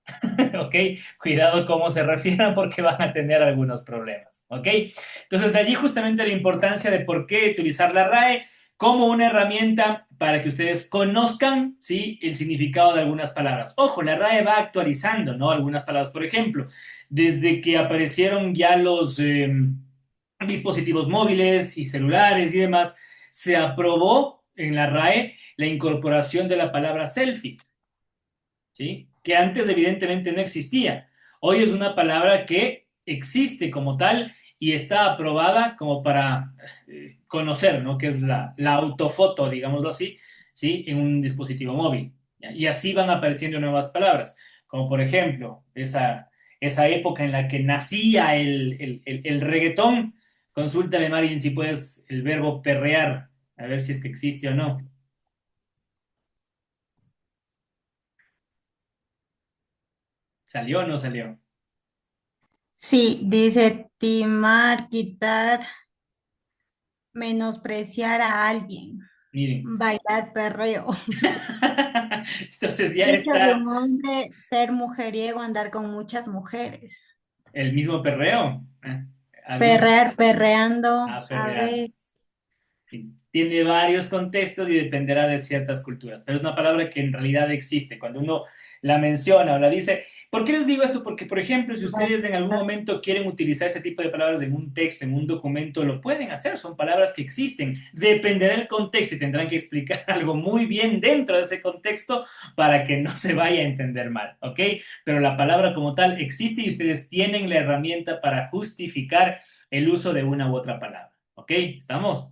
Speaker 1: ¿Ok? Cuidado cómo se refieran porque van a tener algunos problemas. ¿Ok? Entonces, de allí justamente la importancia de por qué utilizar la RAE. como una herramienta para que ustedes conozcan, ¿sí?, el significado de algunas palabras. Ojo, la RAE va actualizando, ¿no? Algunas palabras, por ejemplo, desde que aparecieron ya los dispositivos móviles y celulares y demás, se aprobó en la RAE la incorporación de la palabra selfie, ¿sí?, que antes evidentemente no existía. Hoy es una palabra que existe como tal y está aprobada como para conocer, ¿no?, que es la autofoto, digámoslo así, ¿sí?, en un dispositivo móvil. ¿Ya? Y así van apareciendo nuevas palabras, como por ejemplo esa época en la que nacía el reggaetón. Consúltale, Marilyn, si puedes, el verbo perrear, a ver si es que existe o no. ¿Salió o no salió?
Speaker 4: Sí, dice timar, quitar, menospreciar a alguien,
Speaker 1: Miren.
Speaker 4: bailar perreo.
Speaker 1: Entonces ya
Speaker 4: Dicho de
Speaker 1: está
Speaker 4: un hombre, ser mujeriego, andar con muchas mujeres.
Speaker 1: el mismo perreo. Algunos
Speaker 4: Perrear, perreando,
Speaker 1: a
Speaker 4: a
Speaker 1: perrear.
Speaker 4: ver.
Speaker 1: Tiene varios contextos y dependerá de ciertas culturas, pero es una palabra que en realidad existe. Cuando uno la menciona o la dice, ¿por qué les digo esto? Porque, por ejemplo, si ustedes en algún momento quieren utilizar ese tipo de palabras en un texto, en un documento, lo pueden hacer, son palabras que existen. Dependerá del contexto y tendrán que explicar algo muy bien dentro de ese contexto para que no se vaya a entender mal, ¿ok? Pero la palabra como tal existe y ustedes tienen la herramienta para justificar el uso de una u otra palabra, ¿ok? ¿Estamos?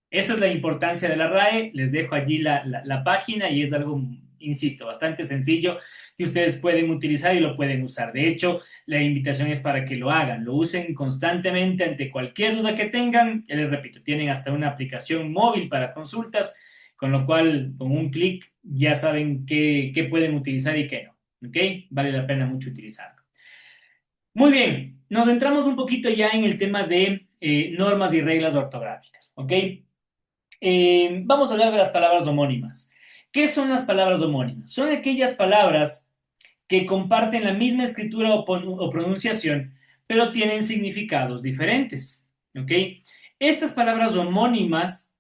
Speaker 1: Esa es la importancia de la RAE. Les dejo allí la página y es algo, insisto, bastante sencillo que ustedes pueden utilizar y lo pueden usar. De hecho, la invitación es para que lo hagan, lo usen constantemente ante cualquier duda que tengan. Ya les repito, tienen hasta una aplicación móvil para consultas, con lo cual con un clic ya saben qué pueden utilizar y qué no. ¿Ok? Vale la pena mucho utilizarlo. Muy bien, nos centramos un poquito ya en el tema de normas y reglas ortográficas. ¿Ok? Vamos a hablar de las palabras homónimas. ¿Qué son las palabras homónimas? Son aquellas palabras que comparten la misma escritura o pronunciación, pero tienen significados diferentes. ¿Ok? Estas palabras homónimas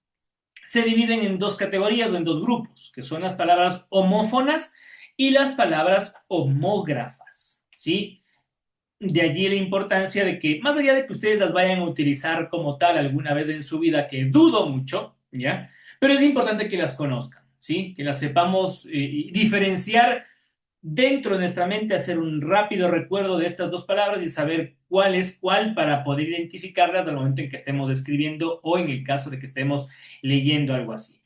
Speaker 1: se dividen en dos categorías o en dos grupos, que son las palabras homófonas y las palabras homógrafas. ¿Sí? De allí la importancia de que, más allá de que ustedes las vayan a utilizar como tal alguna vez en su vida, que dudo mucho, ¿ya? Pero es importante que las conozcan, ¿sí? Que las sepamos diferenciar dentro de nuestra mente, hacer un rápido recuerdo de estas dos palabras y saber cuál es cuál para poder identificarlas al momento en que estemos escribiendo o en el caso de que estemos leyendo algo así.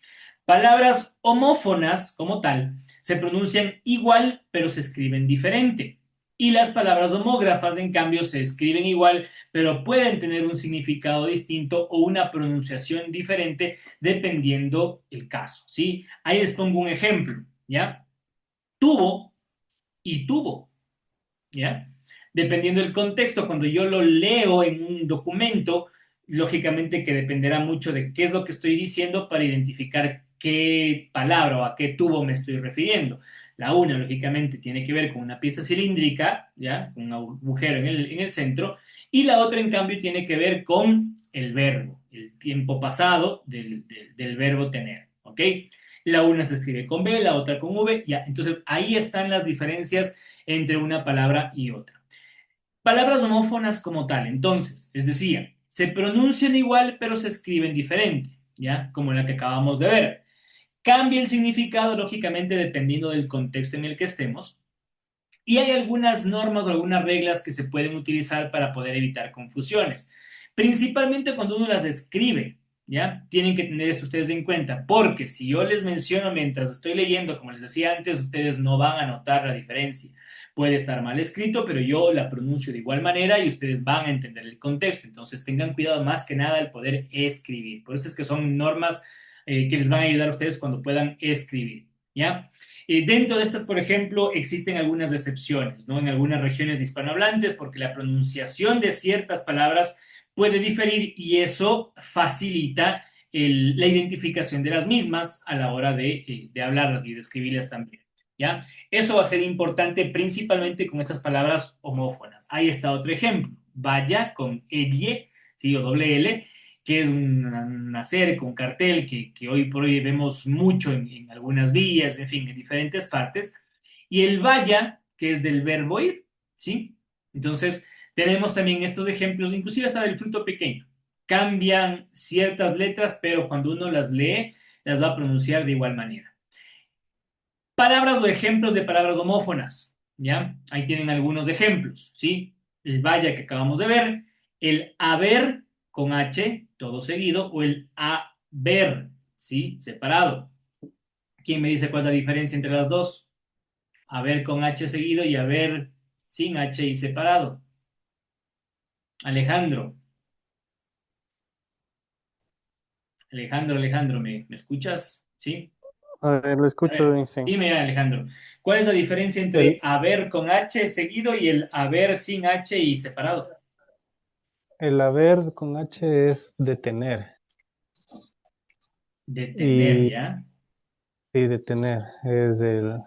Speaker 1: Palabras homófonas, como tal, se pronuncian igual, pero se escriben diferente. Y las palabras homógrafas, en cambio, se escriben igual, pero pueden tener un significado distinto o una pronunciación diferente dependiendo el caso, ¿sí? Ahí les pongo un ejemplo, ¿ya? Tuvo y tuvo, ¿ya? Dependiendo del contexto, cuando yo lo leo en un documento, lógicamente que dependerá mucho de qué es lo que estoy diciendo para identificar qué palabra o a qué tubo me estoy refiriendo. La una, lógicamente, tiene que ver con una pieza cilíndrica, ¿ya? Con un agujero en el centro, y la otra, en cambio, tiene que ver con el verbo, el tiempo pasado del verbo tener, ¿ok? La una se escribe con B, la otra con V, ya. Entonces, ahí están las diferencias entre una palabra y otra. Palabras homófonas como tal, entonces, les decía, se pronuncian igual, pero se escriben diferente, ¿ya? Como la que acabamos de ver. Cambia el significado, lógicamente, dependiendo del contexto en el que estemos. Y hay algunas normas o algunas reglas que se pueden utilizar para poder evitar confusiones. Principalmente cuando uno las escribe, ¿ya? Tienen que tener esto ustedes en cuenta, porque si yo les menciono mientras estoy leyendo, como les decía antes, ustedes no van a notar la diferencia. Puede estar mal escrito, pero yo la pronuncio de igual manera y ustedes van a entender el contexto. Entonces tengan cuidado más que nada al poder escribir. Por eso es que son normas que les van a ayudar a ustedes cuando puedan escribir, ¿ya? Dentro de estas, por ejemplo, existen algunas excepciones, ¿no? En algunas regiones hispanohablantes, porque la pronunciación de ciertas palabras puede diferir y eso facilita la identificación de las mismas a la hora de hablarlas y de escribirlas también, ¿ya? Eso va a ser importante principalmente con estas palabras homófonas. Ahí está otro ejemplo. Vaya con EDIE, ¿sí? O doble L. que es una cerca, un cartel que hoy por hoy vemos mucho en algunas vías, en fin, en diferentes partes, y el vaya, que es del verbo ir, ¿sí? Entonces, tenemos también estos ejemplos, inclusive hasta del fruto pequeño. Cambian ciertas letras, pero cuando uno las lee, las va a pronunciar de igual manera. Palabras o ejemplos de palabras homófonas, ¿ya? Ahí tienen algunos ejemplos, ¿sí? El vaya que acabamos de ver, el haber con H, todo seguido, o el haber, ¿sí? Separado. ¿Quién me dice cuál es la diferencia entre las dos? Haber con H seguido y haber sin H y separado. Alejandro. Alejandro, ¿me escuchas? ¿Sí?
Speaker 3: A ver, lo
Speaker 1: A
Speaker 3: escucho,
Speaker 1: ver,
Speaker 3: dicen.
Speaker 1: dime, Alejandro, ¿cuál es la diferencia entre
Speaker 3: El,
Speaker 1: haber con H seguido y el haber sin H y separado?
Speaker 3: el haber con H es detener.
Speaker 1: Detener,
Speaker 3: Y,
Speaker 1: ¿ya?
Speaker 3: y detener es el.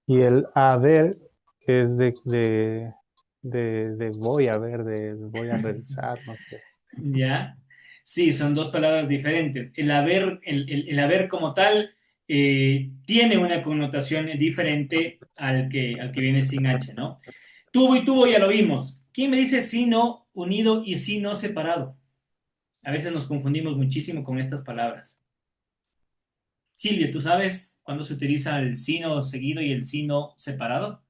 Speaker 3: Y el haber es de voy a ver, de voy a revisar, no sé.
Speaker 1: ¿Ya? Sí, son dos palabras diferentes. El haber como tal tiene una connotación diferente al que viene sin H, ¿no? Tuvo y tuvo ya lo vimos. ¿Quién me dice sino unido y sino separado? A veces nos confundimos muchísimo con estas palabras. Silvia, ¿tú sabes cuándo se utiliza el sino seguido y el sino separado?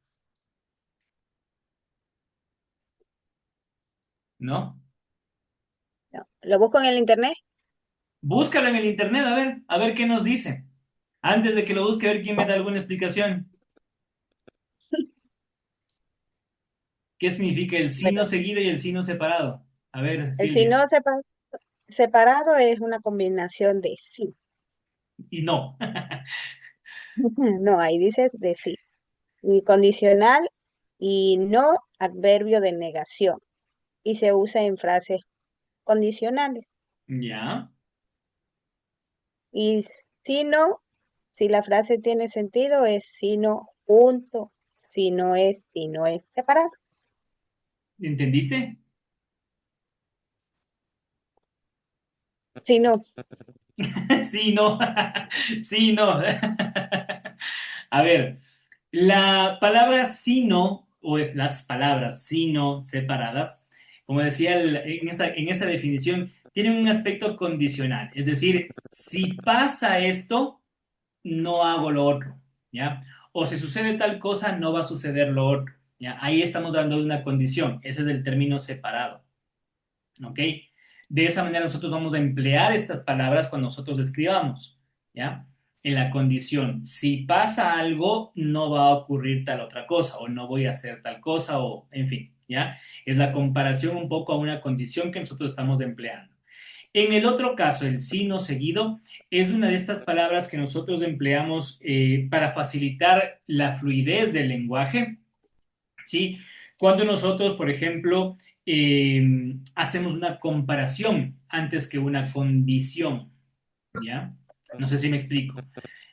Speaker 1: ¿No?
Speaker 7: No, ¿lo busco en el internet?
Speaker 1: Búscalo en el internet, a ver qué nos dice. Antes de que lo busque, a ver quién me da alguna explicación. ¿Qué significa el sino
Speaker 7: Bueno,
Speaker 1: seguido y el sino separado? A ver,
Speaker 7: el si
Speaker 1: Silvia.
Speaker 7: no separado es una combinación de sí.
Speaker 1: Y no.
Speaker 7: No, ahí dices de sí. Y condicional y no adverbio de negación. Y se usa en frases condicionales.
Speaker 1: Ya.
Speaker 7: Y si no, si la frase tiene sentido, es si no junto, si no es separado.
Speaker 1: ¿Entendiste?
Speaker 7: Si no,
Speaker 1: Sí, no. Sí, no. A ver, la palabra sino, o las palabras sino separadas, como decía en esa definición, tienen un aspecto condicional. Es decir, si pasa esto, no hago lo otro, ¿ya? O si sucede tal cosa, no va a suceder lo otro, ¿ya? Ahí estamos dando una condición. Ese es el término separado, ¿ok? De esa manera nosotros vamos a emplear estas palabras cuando nosotros escribamos, ¿ya? En la condición, si pasa algo, no va a ocurrir tal otra cosa, o no voy a hacer tal cosa, o en fin, ¿ya? Es la comparación un poco a una condición que nosotros estamos empleando. En el otro caso, el sino seguido es una de estas palabras que nosotros empleamos para facilitar la fluidez del lenguaje, ¿sí? Cuando nosotros, por ejemplo, hacemos una comparación antes que una condición, ¿ya? No sé si me explico.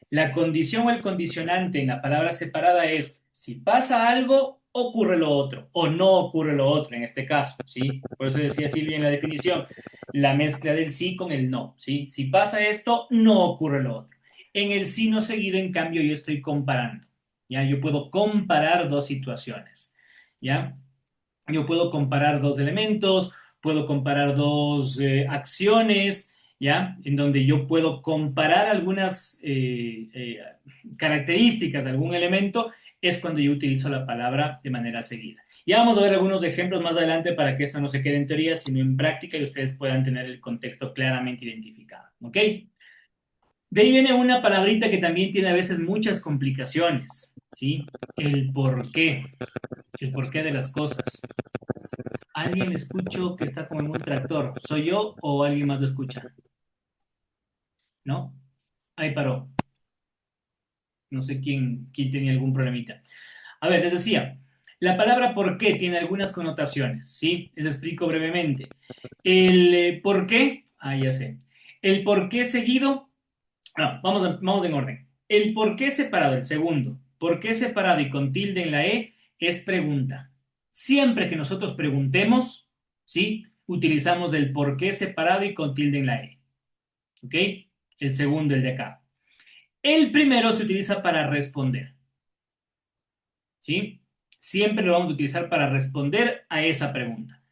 Speaker 1: La condición o el condicionante en la palabra separada es si pasa algo, ocurre lo otro, o no ocurre lo otro en este caso, ¿sí? Por eso decía Silvia en la definición, la mezcla del sí con el no, ¿sí? Si pasa esto, no ocurre lo otro. En el sí no seguido, en cambio, yo estoy comparando, ¿ya? Yo puedo comparar dos situaciones, ¿ya? Yo puedo comparar dos elementos, puedo comparar dos acciones, ¿ya? En donde yo puedo comparar algunas características de algún elemento, es cuando yo utilizo la palabra de manera seguida. Ya vamos a ver algunos ejemplos más adelante para que esto no se quede en teoría, sino en práctica y ustedes puedan tener el contexto claramente identificado, ¿ok? De ahí viene una palabrita que también tiene a veces muchas complicaciones, ¿sí? El porqué de las cosas. Alguien escucho que está como en un tractor. ¿Soy yo o alguien más lo escucha? ¿No? Ahí paró. No sé quién tenía algún problemita. A ver, les decía, la palabra por qué tiene algunas connotaciones, ¿sí? Les explico brevemente. El por qué, ya sé. El por qué seguido, no, vamos en orden. El por qué separado, el segundo, por qué separado y con tilde en la E, es pregunta. Siempre que nosotros preguntemos, ¿sí? utilizamos el por qué separado y con tilde en la E. ¿Ok? El segundo, el de acá. El primero se utiliza para responder. ¿Sí? Siempre lo vamos a utilizar para responder a esa pregunta.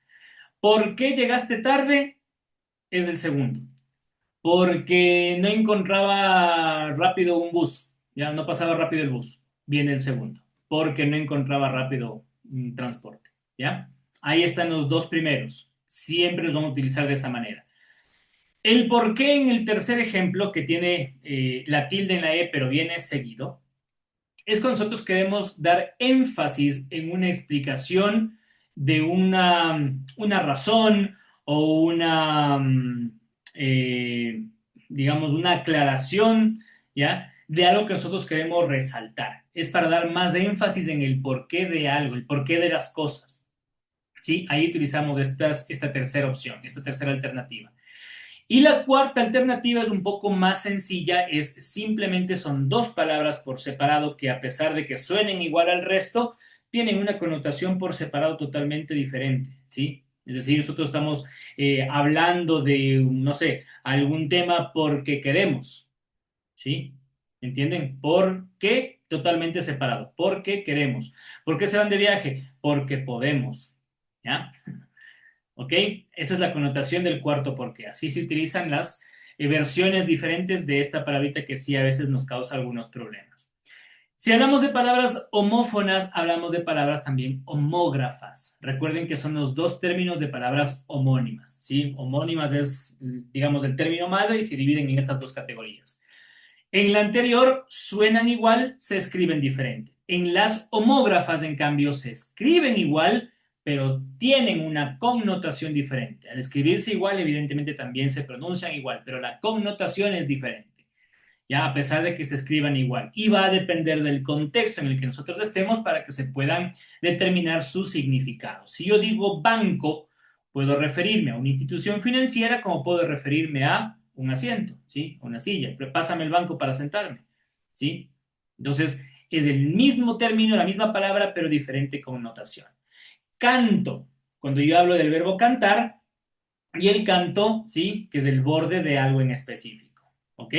Speaker 1: ¿Por qué llegaste tarde? Es el segundo. Porque no encontraba rápido un bus. Ya no pasaba rápido el bus. Viene el segundo. Porque no encontraba rápido un transporte. ¿Ya? Ahí están los dos primeros. Siempre los vamos a utilizar de esa manera. El por qué en el tercer ejemplo, que tiene la tilde en la E, pero viene seguido, es cuando nosotros queremos dar énfasis en una explicación de una razón o digamos, una aclaración, ¿ya? De algo que nosotros queremos resaltar. Es para dar más énfasis en el porqué de algo, el porqué de las cosas. ¿Sí? Ahí utilizamos esta tercera opción, esta tercera alternativa. Y la cuarta alternativa es un poco más sencilla, es simplemente son dos palabras por separado que a pesar de que suenen igual al resto, tienen una connotación por separado totalmente diferente, ¿sí? Es decir, nosotros estamos hablando de, no sé, algún tema porque queremos, ¿sí? ¿Entienden? ¿Por qué? Totalmente separado. ¿Por qué queremos? ¿Por qué se van de viaje? Porque podemos, ¿ya? ¿Ok? Esa es la connotación del cuarto porque así se utilizan las versiones diferentes de esta palabrita que sí a veces nos causa algunos problemas. Si hablamos de palabras homófonas, hablamos de palabras también homógrafas. Recuerden que son los dos términos de palabras homónimas, ¿sí? Homónimas es, digamos, el término madre y se dividen en estas dos categorías. En la anterior suenan igual, se escriben diferente. En las homógrafas, en cambio, se escriben igual, pero tienen una connotación diferente. Al escribirse igual, evidentemente también se pronuncian igual, pero la connotación es diferente, ya a pesar de que se escriban igual. Y va a depender del contexto en el que nosotros estemos para que se puedan determinar su significado. Si yo digo banco, puedo referirme a una institución financiera como puedo referirme a un asiento, ¿sí? Una silla. Pero pásame el banco para sentarme, ¿sí? Entonces, es el mismo término, la misma palabra, pero diferente connotación. Canto, cuando yo hablo del verbo cantar, y el canto, ¿sí? Que es el borde de algo en específico, ¿ok?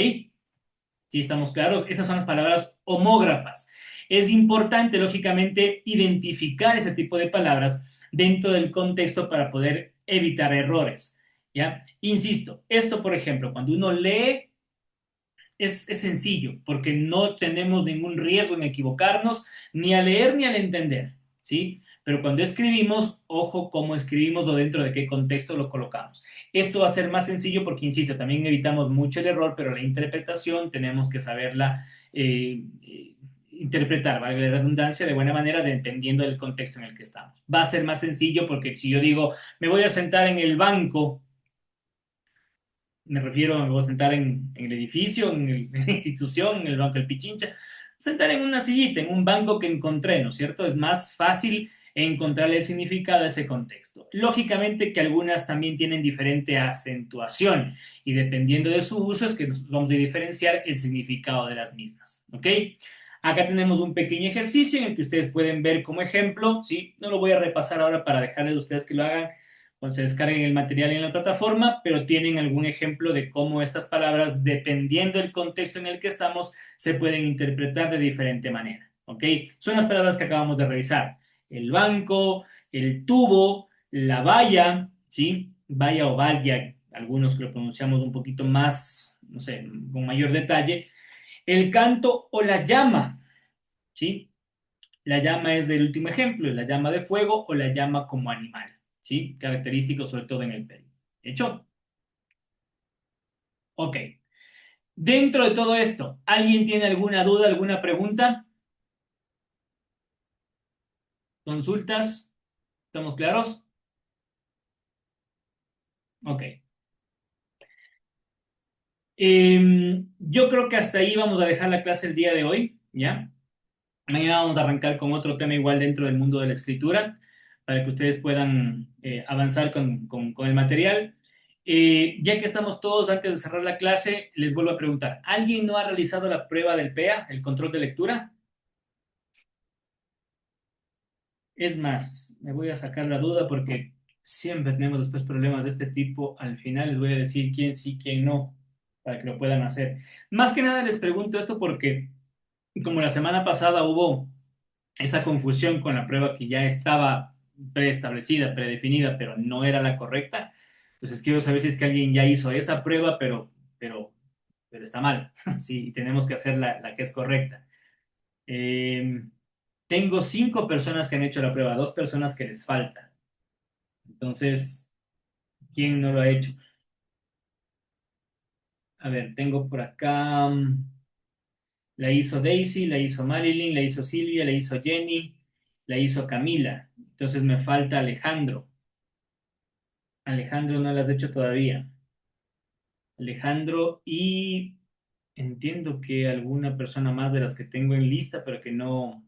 Speaker 1: ¿Sí estamos claros? Esas son las palabras homógrafas. Es importante, lógicamente, identificar ese tipo de palabras dentro del contexto para poder evitar errores, ¿ya? Insisto, esto, por ejemplo, cuando uno lee, es sencillo, porque no tenemos ningún riesgo en equivocarnos, ni al leer ni al entender, ¿sí? Pero cuando escribimos, ojo cómo escribimos o dentro de qué contexto lo colocamos. Esto va a ser más sencillo porque, insisto, también evitamos mucho el error, pero la interpretación tenemos que saberla interpretar, valga la redundancia, de buena manera, dependiendo del contexto en el que estamos. Va a ser más sencillo porque si yo digo, me voy a sentar en el banco, me refiero, me voy a sentar en el edificio, en la institución, en el banco del Pichincha, sentar en una sillita, en un banco que encontré, ¿no es cierto? Es más fácil encontrar el significado de ese contexto. Lógicamente que algunas también tienen diferente acentuación y dependiendo de su uso es que nos vamos a diferenciar el significado de las mismas, ¿ok? Acá tenemos un pequeño ejercicio en el que ustedes pueden ver como ejemplo, ¿sí? No lo voy a repasar ahora para dejarles a ustedes que lo hagan cuando se descarguen el material en la plataforma, pero tienen algún ejemplo de cómo estas palabras, dependiendo del contexto en el que estamos, se pueden interpretar de diferente manera, ¿ok? Son las palabras que acabamos de revisar. El banco, el tubo, la valla, ¿sí? Valla o valla, algunos que lo pronunciamos un poquito más, no sé, con mayor detalle. El canto o la llama, ¿sí? La llama es del último ejemplo, la llama de fuego o la llama como animal, ¿sí? Característico sobre todo en el Perú. ¿Hecho? Ok. Dentro de todo esto, ¿alguien tiene alguna duda, alguna pregunta? ¿Consultas? ¿Estamos claros? Ok. Yo creo que hasta ahí vamos a dejar la clase el día de hoy, ¿ya? Mañana vamos a arrancar con otro tema igual dentro del mundo de la escritura, para que ustedes puedan avanzar con el material. Ya que estamos todos, antes de cerrar la clase, les vuelvo a preguntar, ¿alguien no ha realizado la prueba del PEA, el control de lectura? Es más, me voy a sacar la duda porque Siempre tenemos después problemas de este tipo. Al final les voy a decir quién sí, quién no, para que lo puedan hacer. Más que nada les pregunto esto porque como la semana pasada hubo esa confusión con la prueba que ya estaba preestablecida, predefinida, pero no era la correcta, entonces quiero saber si es que alguien ya hizo esa prueba, pero, pero está mal. Sí, y tenemos que hacer la que es correcta. Eh, tengo 5 personas que han hecho la prueba, 2 personas que les falta. Entonces, ¿quién no lo ha hecho? A ver, tengo por acá, la hizo Daisy, la hizo Marilyn, la hizo Silvia, la hizo Jenny, la hizo Camila. Entonces me falta Alejandro. Alejandro no la has hecho todavía. Alejandro y entiendo que alguna persona más de las que tengo en lista, pero que no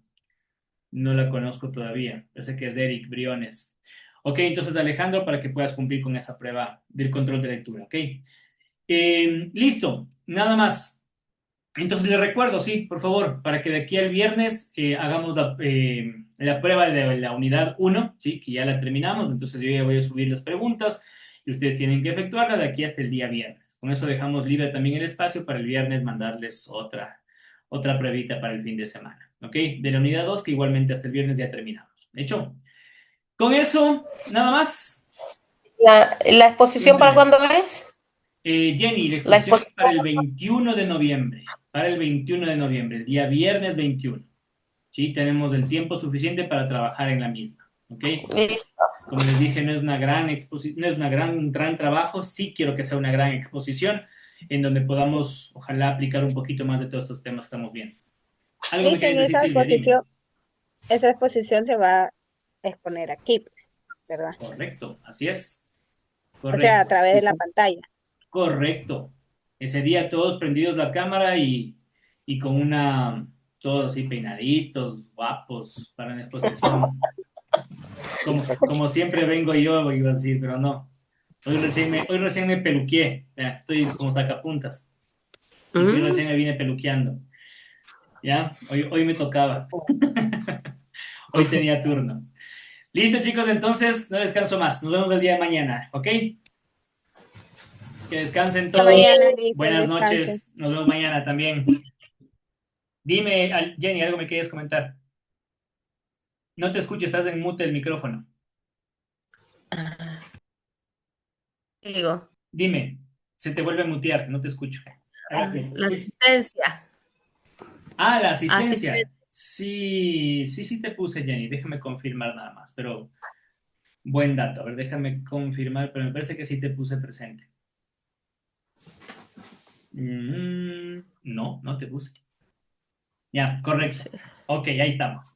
Speaker 1: la conozco todavía. Parece que es Eric Briones. Ok, entonces Alejandro, para que puedas cumplir con esa prueba del control de lectura. Ok. Listo, nada más. Entonces les recuerdo, sí, por favor, para que de aquí al viernes hagamos la prueba de la unidad 1, sí, que ya la terminamos. Entonces yo ya voy a subir las preguntas y ustedes tienen que efectuarla de aquí hasta el día viernes. Con eso dejamos libre también el espacio para el viernes mandarles otra pruebita para el fin de semana, ¿ok? De la unidad 2, que igualmente hasta el viernes ya terminamos. ¿Hecho? Con eso, nada más.
Speaker 5: ¿La exposición para
Speaker 1: Cuéntame.
Speaker 5: cuándo es?
Speaker 1: Jenny, la
Speaker 5: La
Speaker 1: exposición es para el
Speaker 5: exposición.
Speaker 1: 21 de noviembre. Para el 21 de noviembre, el día viernes 21. ¿Sí? Tenemos el tiempo suficiente para trabajar en la misma. ¿Ok?
Speaker 5: Listo.
Speaker 1: Como les dije, no es una gran exposición, no es un gran trabajo. Sí quiero que sea una gran exposición en donde podamos, ojalá, aplicar un poquito más de todos estos temas que estamos viendo. ¿Algo me
Speaker 7: Liz,
Speaker 1: quieres
Speaker 7: en
Speaker 1: decir,
Speaker 7: esa
Speaker 1: Silvia? Dime.
Speaker 7: esa exposición se va a exponer aquí, pues, ¿verdad?
Speaker 1: Correcto, así es.
Speaker 7: O sea, a
Speaker 1: Correcto.
Speaker 7: través de la
Speaker 3: Quizá-
Speaker 7: pantalla.
Speaker 1: Correcto. Ese día todos prendidos la cámara y con todos así peinaditos, guapos, para una exposición. Como siempre vengo yo, iba a decir, pero no. Hoy recién me peluqué. Ya, estoy como sacapuntas. Hoy recién me vine peluqueando. ¿Ya? Hoy me tocaba. Hoy tenía turno. Listo, chicos, entonces no descanso más. Nos vemos el día de mañana, ¿ok? Que descansen
Speaker 7: Hasta
Speaker 1: todos.
Speaker 7: mañana, Liz,
Speaker 1: Buenas
Speaker 7: descansen.
Speaker 1: noches. Nos vemos mañana también. Dime, Jenny, algo me quieres comentar. No te escucho, estás en mute el micrófono.
Speaker 5: Digo,
Speaker 1: Dime, se te vuelve a mutear, no te escucho.
Speaker 5: la
Speaker 1: Uy.
Speaker 5: asistencia.
Speaker 1: La asistencia.
Speaker 5: Asistencia.
Speaker 1: Sí te puse, Jenny. Déjame confirmar nada más, pero buen dato. A ver, déjame confirmar, pero me parece que sí te puse presente. No te puse. Ya, correcto. Ok, ahí estamos.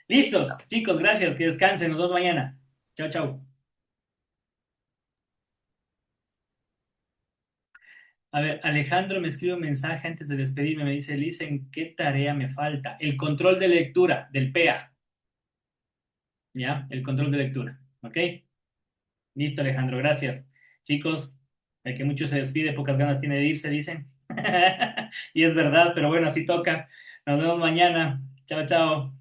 Speaker 1: Listos, chicos, gracias. Que descansen. Nos vemos mañana. Chao, chao. A ver, Alejandro me escribe un mensaje antes de despedirme. Me dice, Lisa, ¿en qué tarea me falta? El control de lectura del PEA. ¿Ya? El control de lectura. ¿Ok? Listo, Alejandro, gracias. Chicos, el que mucho se despide, pocas ganas tiene de irse, dicen. Y es verdad, pero bueno, así toca. Nos vemos mañana. Chao, chao.